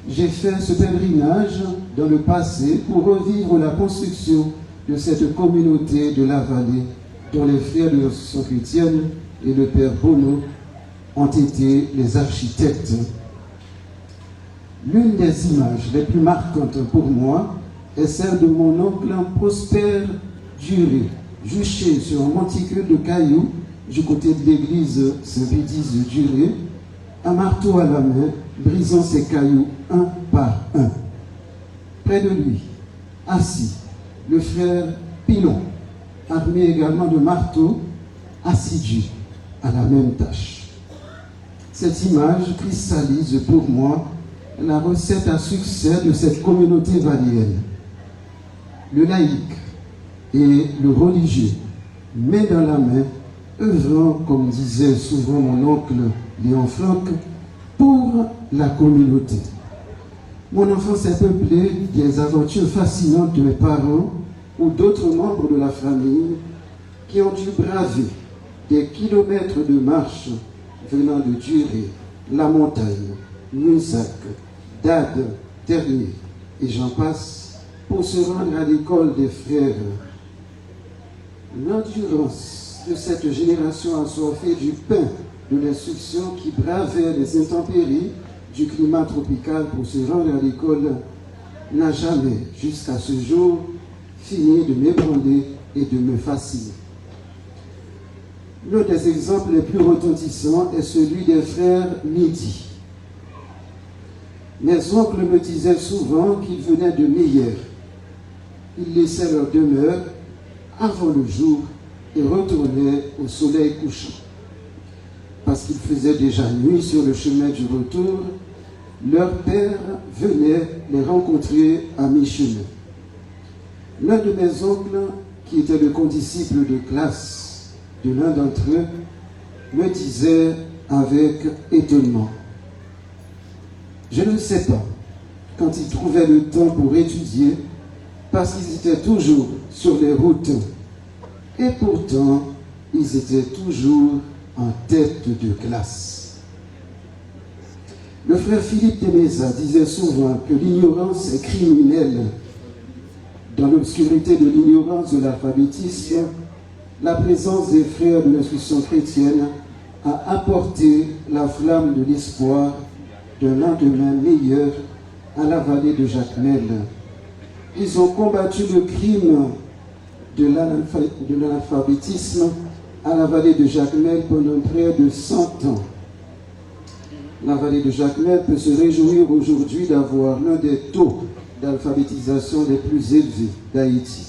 j'ai fait ce pèlerinage dans le passé pour revivre la construction de cette communauté de la vallée, dont les frères de l'instruction chrétienne et le père Bono ont été les architectes. L'une des images les plus marquantes pour moi est celle de mon oncle Prosper Duré, juché sur un monticule de cailloux du côté de l'église Saint-Pédis de Duré, un marteau à la main, brisant ses cailloux un par un. Près de lui, assis, le frère Pilon, armé également de marteaux, assidu à la même tâche. Cette image cristallise pour moi la recette à succès de cette communauté vallienne. Le laïc et le religieux, main dans la main, œuvrant, comme disait souvent mon oncle Léon Franck, pour la communauté. Mon enfance est peuplée des aventures fascinantes de mes parents ou d'autres membres de la famille qui ont dû braver des kilomètres de marche venant de Duré, la montagne, Munsac, Dade, Ternier, et j'en passe, pour se rendre à l'école des frères. L'endurance de cette génération assoiffée du pain de l'instruction qui bravait les intempéries du climat tropical pour se rendre à l'école n'a jamais, jusqu'à ce jour, fini de m'ébranler et de me fasciner. L'un des exemples les plus retentissants est celui des frères Midi. Mes oncles me disaient souvent qu'ils venaient de Meyer. Ils laissaient leur demeure avant le jour et retournaient au soleil couchant. Parce qu'il faisait déjà nuit sur le chemin du retour, leur père venait les rencontrer à mi-chemin. L'un de mes oncles, qui était le condisciple de classe de l'un d'entre eux, me disait avec étonnement: je ne sais pas quand ils trouvaient le temps pour étudier, parce qu'ils étaient toujours sur les routes. Et pourtant, ils étaient toujours en tête de classe. Le frère Philippe Temeza disait souvent que l'ignorance est criminelle. Dans l'obscurité de l'ignorance de l'alphabétisme, la présence des frères de l'instruction chrétienne a apporté la flamme de l'espoir d'un lendemain meilleur à la vallée de Jacmel. Ils ont combattu le crime de l'analphabétisme à la vallée de Jacmel pendant près de 100 ans. La vallée de Jacmel peut se réjouir aujourd'hui d'avoir l'un des taux d'alphabétisation les plus élevés d'Haïti.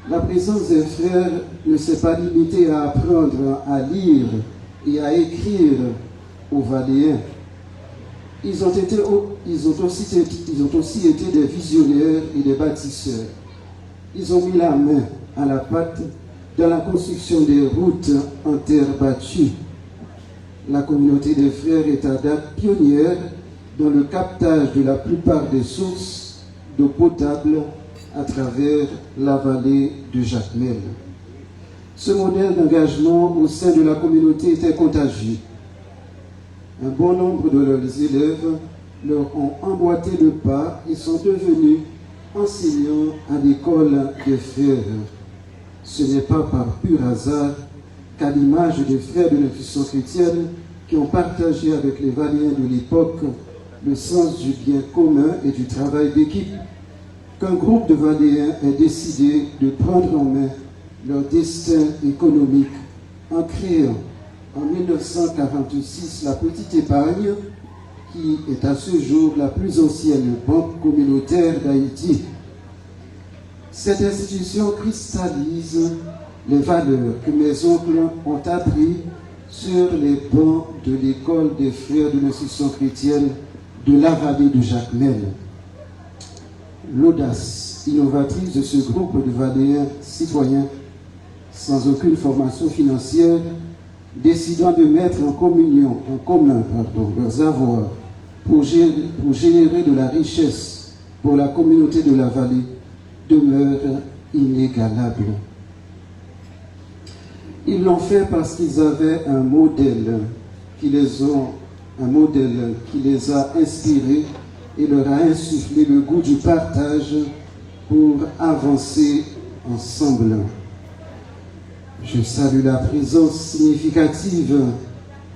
La présence des frères ne s'est pas limitée à apprendre à lire et à écrire aux Valléens. Ils ont aussi été des visionnaires et des bâtisseurs. Ils ont mis la main à la pâte dans la construction des routes en terre battue. La communauté des frères est à date pionnière dans le captage de la plupart des sources d'eau potable à travers la vallée de Jacmel. Ce modèle d'engagement au sein de la communauté était contagieux. Un bon nombre de leurs élèves leur ont emboîté le pas et sont devenus enseignants à l'école des frères. Ce n'est pas par pur hasard qu'à l'image des frères de l'instruction chrétienne qui ont partagé avec les Valléens de l'époque le sens du bien commun et du travail d'équipe, qu'un groupe de Valléens ait décidé de prendre en main leur destin économique en créant en 1946 la Petite Épargne, qui est à ce jour la plus ancienne banque communautaire d'Haïti. Cette institution cristallise les valeurs que mes oncles ont appris sur les bancs de l'école des frères de l'institution chrétienne de la vallée de Jacmel. L'audace innovatrice de ce groupe de Valléens citoyens, sans aucune formation financière, décidant de mettre en commun leurs avoirs pour générer de la richesse pour la communauté de la vallée, demeure inégalable. Ils l'ont fait parce qu'ils avaient un modèle qui les a inspirés et leur a insufflé le goût du partage pour avancer ensemble. Je salue la présence significative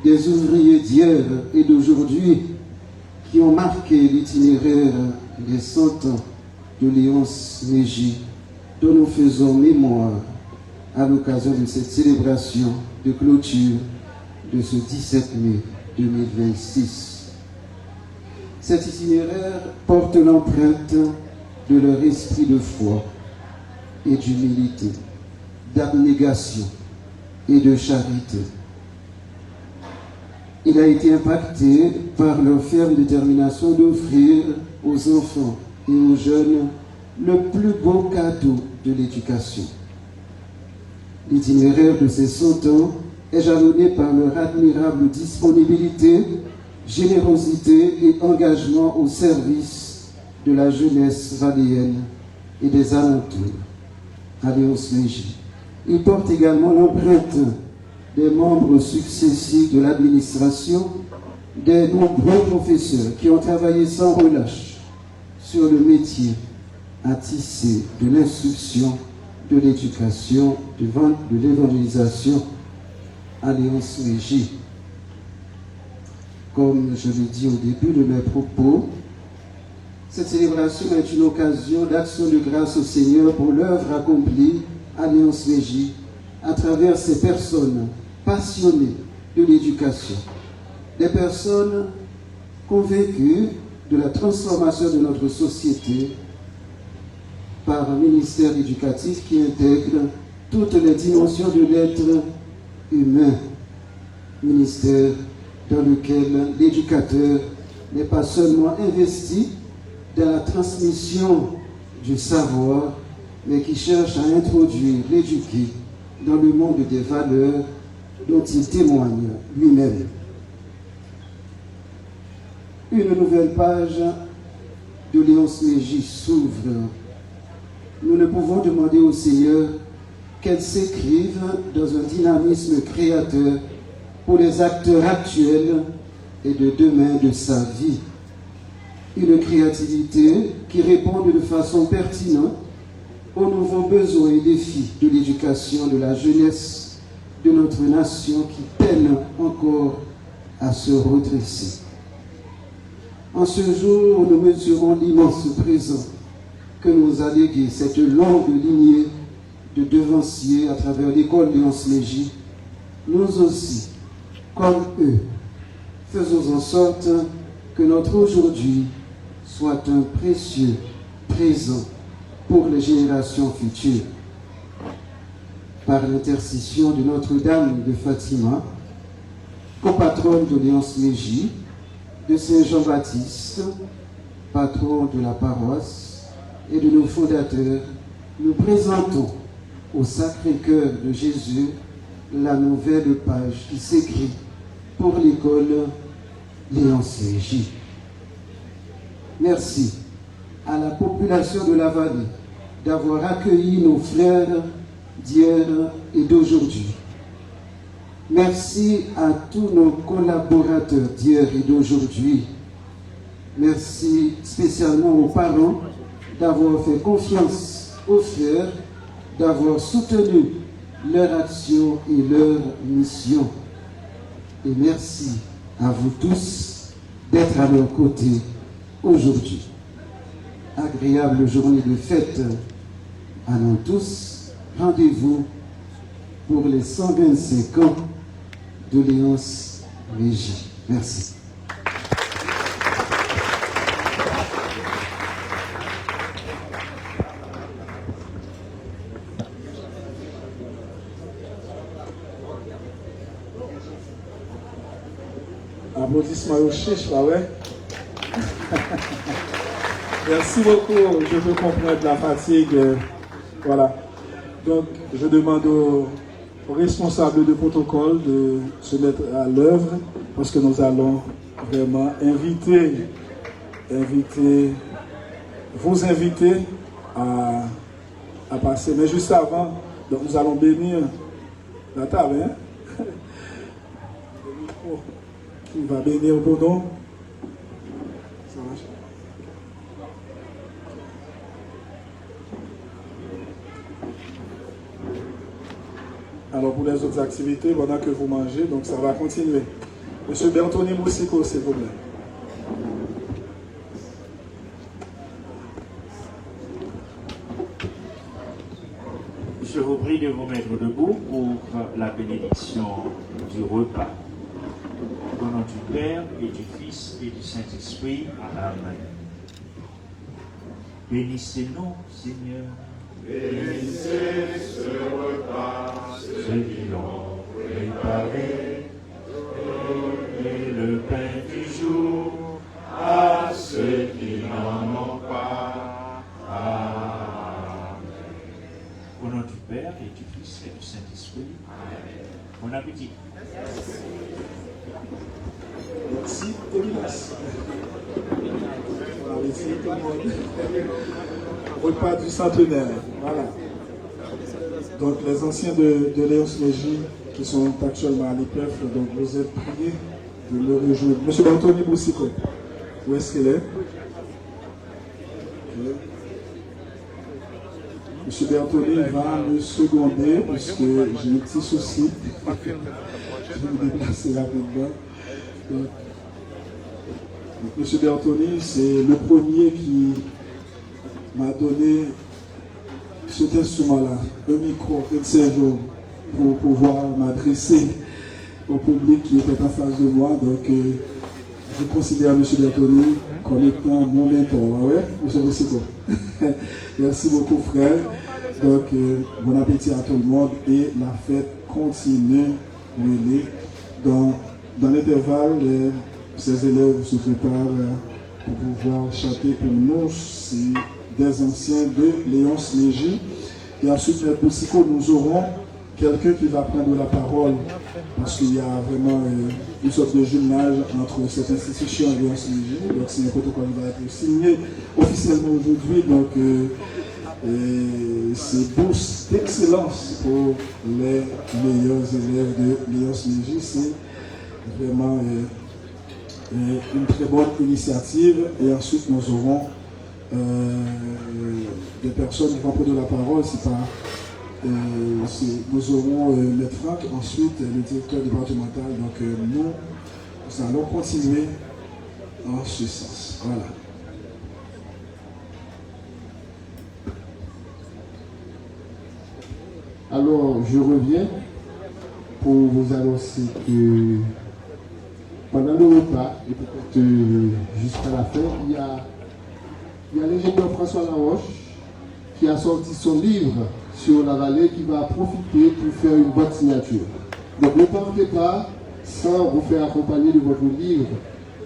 des ouvriers d'hier et d'aujourd'hui qui ont marqué l'itinéraire des 100 ans de Léonce Mégy, dont nous faisons mémoire à l'occasion de cette célébration de clôture de ce 17 mai 2026. Cet itinéraire porte l'empreinte de leur esprit de foi et d'humilité, d'abnégation et de charité. Il a été impacté par leur ferme détermination d'offrir aux enfants et aux jeunes le plus beau cadeau de l'éducation. L'itinéraire de ces 100 ans est jalonné par leur admirable disponibilité, générosité et engagement au service de la jeunesse valléenne et des alentours. À Léonce Mégy. Il porte également l'empreinte des membres successifs de l'administration, des nombreux professeurs qui ont travaillé sans relâche sur le métier à tisser de l'instruction, de l'éducation, de l'évangélisation à Léonce Mégy. Comme je l'ai dit au début de mes propos, cette célébration est une occasion d'action de grâce au Seigneur pour l'œuvre accomplie à Léonce Mégy à travers ces personnes passionnées de l'éducation, des personnes convaincues de la transformation de notre société par un ministère éducatif qui intègre toutes les dimensions de l'être humain, ministère dans lequel l'éducateur n'est pas seulement investi dans la transmission du savoir, mais qui cherche à introduire l'éduqué dans le monde des valeurs dont il témoigne lui-même. Une nouvelle page de Léonce Mégy s'ouvre. Nous ne pouvons demander au Seigneur qu'elle s'écrive dans un dynamisme créateur pour les acteurs actuels et de demain de sa vie. Une créativité qui réponde de façon pertinente aux nouveaux besoins et défis de l'éducation de la jeunesse de notre nation qui peine encore à se redresser. En ce jour où nous mesurons l'immense présent que nous a légué cette longue lignée de devanciers à travers l'école Léonce Mégy, nous aussi, comme eux, faisons en sorte que notre aujourd'hui soit un précieux présent pour les générations futures. Par l'intercession de Notre-Dame de Fatima, copatronne de Léonce Mégy, de Saint Jean-Baptiste, patron de la paroisse, et de nos fondateurs, nous présentons au Sacré-Cœur de Jésus la nouvelle page qui s'écrit pour l'école Léonce Mégy. Merci à la population de la vallée d'avoir accueilli nos frères d'hier et d'aujourd'hui. Merci à tous nos collaborateurs d'hier et d'aujourd'hui. Merci spécialement aux parents d'avoir fait confiance aux frères, d'avoir soutenu leur action et leur mission. Et merci à vous tous d'être à leur côté aujourd'hui. Agréable journée de fête à nous tous. Rendez-vous pour les 125 ans de Léonce Mégy. Merci. Applaudissements au chiche, là, ouais. Merci beaucoup. Je peux comprendre la fatigue. Voilà. Donc, je demande aux responsables de protocole de se mettre à l'œuvre parce que nous allons vraiment vous inviter à passer. Mais juste avant, donc nous allons bénir la table. Hein? Qui va bénir pour nous? Ça marche. Alors pour les autres activités, pendant que vous mangez, donc ça va continuer. Monsieur Bertoni Moussiko, s'il vous plaît. Je vous prie de vous mettre debout pour la bénédiction du repas. Au nom du Père et du Fils et du Saint-Esprit. Amen. Bénissez-nous, Seigneur. Bénissez ce repas, ceux qui l'ont préparé, et le pain du jour à ceux qui n'en ont pas. Amen. Au nom du Père et du Fils et du Saint-Esprit. Amen. Bon appétit. Merci, Elias. Voilà, ici, tout le monde. Repas du centenaire. Voilà. Donc, les anciens de Léos Légy qui sont actuellement à l'IPEF, donc vous êtes priés de le rejoindre. Monsieur Anthony Boussico, où est-ce qu'il est? Okay. Monsieur Bertoni va me seconder parce que j'ai un petit souci. Je vais me déplacer rapidement. Donc, Monsieur Bertoni, c'est le premier qui m'a donné cet instrument-là, un micro, un cerveau, pour pouvoir m'adresser au public qui était en face de moi. Donc, je considère M. Bertoni comme étant mon mentor. Ah ouais, M. Boussico. Merci beaucoup, frère. Donc, bon appétit à tout le monde et la fête continue. Dans l'intervalle, ces élèves se préparent pour pouvoir chanter pour nous. C'est des anciens de Léonce Légy. Et ensuite, M. Boussico, nous aurons quelqu'un qui va prendre la parole parce qu'il y a vraiment une sorte de jumelage entre cette institution et Léonce Légy. Donc, c'est un protocole qui va être signé officiellement aujourd'hui. Donc, c'est bourse d'excellence pour les meilleurs élèves de Léonce Légy. C'est vraiment une très bonne initiative. Et ensuite, nous aurons des personnes qui vont prendre la parole. Nous aurons Maître Franck, ensuite le directeur départemental. Donc nous allons continuer en ce sens. Voilà. Alors, je reviens pour vous annoncer que pendant le repas, et peut-être jusqu'à la fin, il y a l'ingénieur François Laroche qui a sorti son livre sur la vallée qui va profiter pour faire une bonne signature. Donc ne partez pas sans vous faire accompagner de votre livre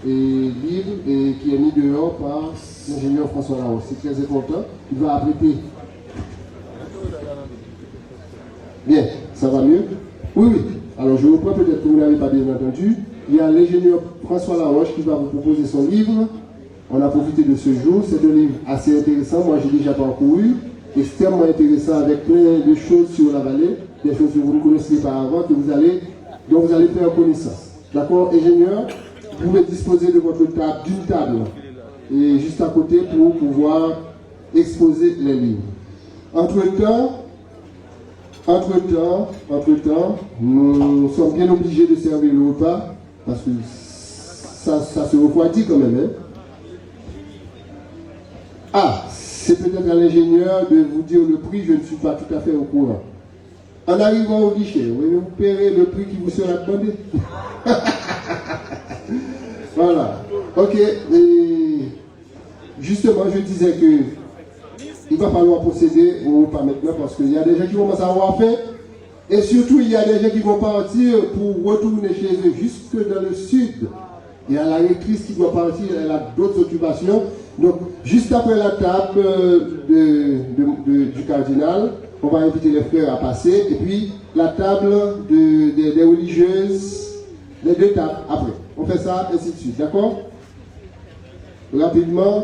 qui est mis dehors par l'ingénieur François Laroche. C'est très important. Il va apprêter. Bien, ça va mieux? Oui, oui. Alors je reprends, peut-être que vous n'avez pas bien entendu. Il y a l'ingénieur François Laroche qui va vous proposer son livre. On a profité de ce jour. C'est un livre assez intéressant. Moi, j'ai déjà parcouru. Extrêmement intéressant avec plein de choses sur la vallée. Des choses que vous ne connaissiez pas avant, dont vous allez faire connaissance. D'accord, ingénieur? Vous pouvez disposer de votre table, d'une table, et juste à côté pour pouvoir exposer les livres. Entre-temps, nous sommes bien obligés de servir le repas parce que ça se refroidit quand même. Hein? Ah, c'est peut-être à l'ingénieur de vous dire le prix, je ne suis pas tout à fait au courant. En arrivant au guichet, vous paierez le prix qui vous sera demandé. Voilà. Ok. Et justement, je disais que il va falloir procéder au repas maintenant parce qu'il y a des gens qui vont avoir faim et surtout il y a des gens qui vont partir pour retourner chez eux jusque dans le sud. Il y a la rectrice qui doit partir, elle a d'autres occupations. Donc, juste après la table du cardinal, on va inviter les frères à passer. Et puis, la table des religieuses, les deux tables après. On fait ça, ainsi de suite. D'accord? Rapidement,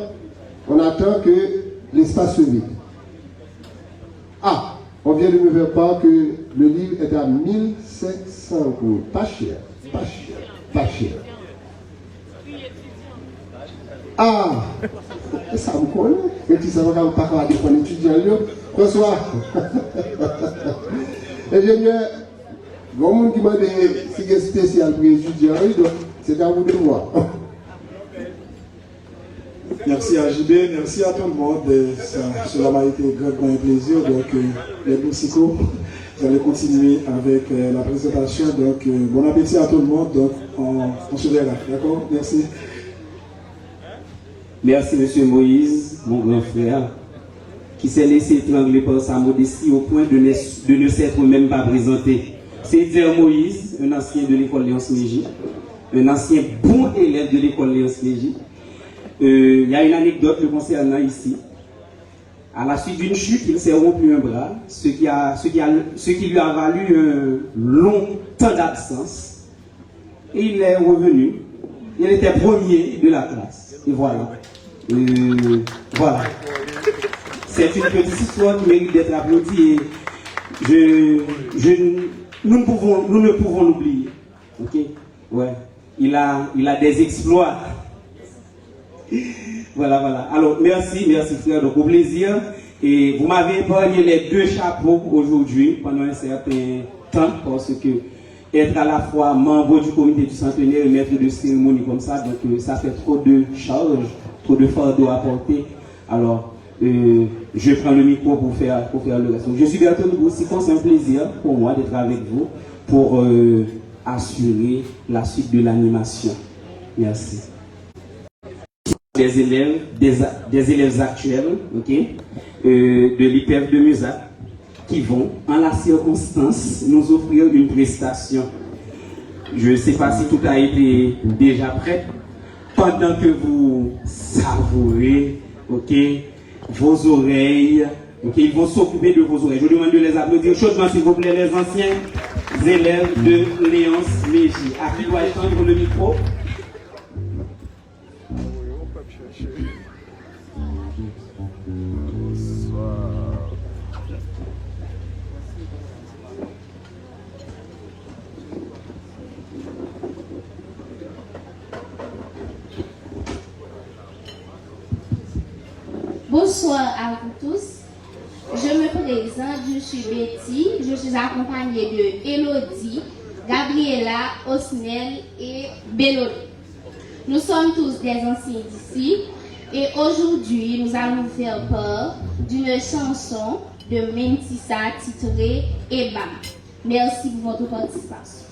on attend que l'espace se vide. Ah, on vient de me faire part que le livre est à 1500 euros. Pas cher, pas cher, pas cher. Ah, ça me connaît. Et tu sais pas parler de ton étudiant. Bonsoir. Ingénieur, il y a un monde qui m'a dit si c'est spécial pour les étudiants, c'est à vous de voir. Merci à JB, merci à tout le monde. Cela m'a été grandement un plaisir. Donc, les Boussico, vous allez continuer avec la présentation. Donc, bon appétit à tout le monde. Donc, on se verra. D'accord? Merci. Merci, Monsieur Moïse, mon grand frère, qui s'est laissé étrangler par sa modestie au point de ne s'être même pas présenté. C'est dire Moïse, un ancien de l'école Léonce Méji, un ancien bon élève de l'école Léonce Méji. Il y a une anecdote le concernant ici. À la suite d'une chute, il s'est rompu un bras, ce qui lui a valu un long temps d'absence. Et il est revenu. Il était premier de la classe. Et voilà. Voilà. C'est une petite histoire qui mérite d'être applaudie. Et nous ne pouvons l'oublier. Ok? Ouais. Il a des exploits. Voilà. Alors, merci frère. Donc, au plaisir. Et vous m'avez épargné les deux chapeaux aujourd'hui pendant un certain temps parce que être à la fois membre du comité du centenaire et maître de cérémonie comme ça, donc ça fait trop de charges, trop de fardeau à porter. Alors, je prends le micro pour faire le reste. Donc, je suis Bertrand Boussico, c'est un plaisir pour moi d'être avec vous pour assurer la suite de l'animation. Merci. Des élèves actuels, ok, de l'IPEF de Musac, qui vont, en la circonstance, nous offrir une prestation. Je ne sais pas si tout a été déjà prêt, pendant que vous savourez, ok, vos oreilles, ok, ils vont s'occuper de vos oreilles. Je vous demande de les applaudir chaudement, s'il vous plaît, les anciens élèves de Léonce Méji. À qui doit étendre le micro? Bonsoir à vous tous. Je me présente, je suis Betty. Je suis accompagnée de Elodie, Gabriela, Osnel et Bélodie. Nous sommes tous des anciens d'ici et aujourd'hui nous allons faire part d'une chanson de Mentissa titrée Ebam. Merci pour votre participation.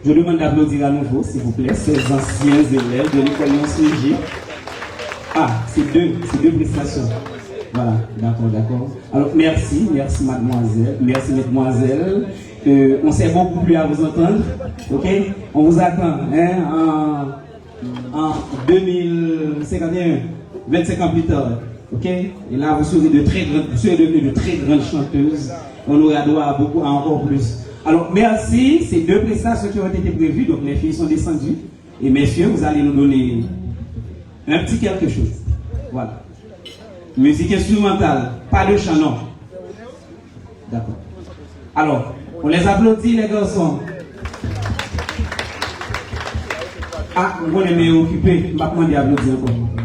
Je demande d'applaudir à nouveau, s'il vous plaît, ces anciens élèves de l'école Léon-Slégy. Ah, c'est deux prestations. Voilà, d'accord. Alors, merci mademoiselle, merci mesdemoiselles. On s'est beaucoup plu à vous entendre, ok? On vous attend en 2051, 25 ans plus tard, ok? Et là, vous serez devenues de très grandes chanteuses. On aura droit à beaucoup, à encore plus. Alors, merci, ces deux prestations qui ont été prévues, donc les filles sont descendues. Et messieurs, vous allez nous donner un petit quelque chose. Voilà. Musique instrumentale, pas de chant, non. D'accord. Alors, on les applaudit, les garçons. Ah, vous allez m'occuper, je ne vais pas demander d'applaudir encore.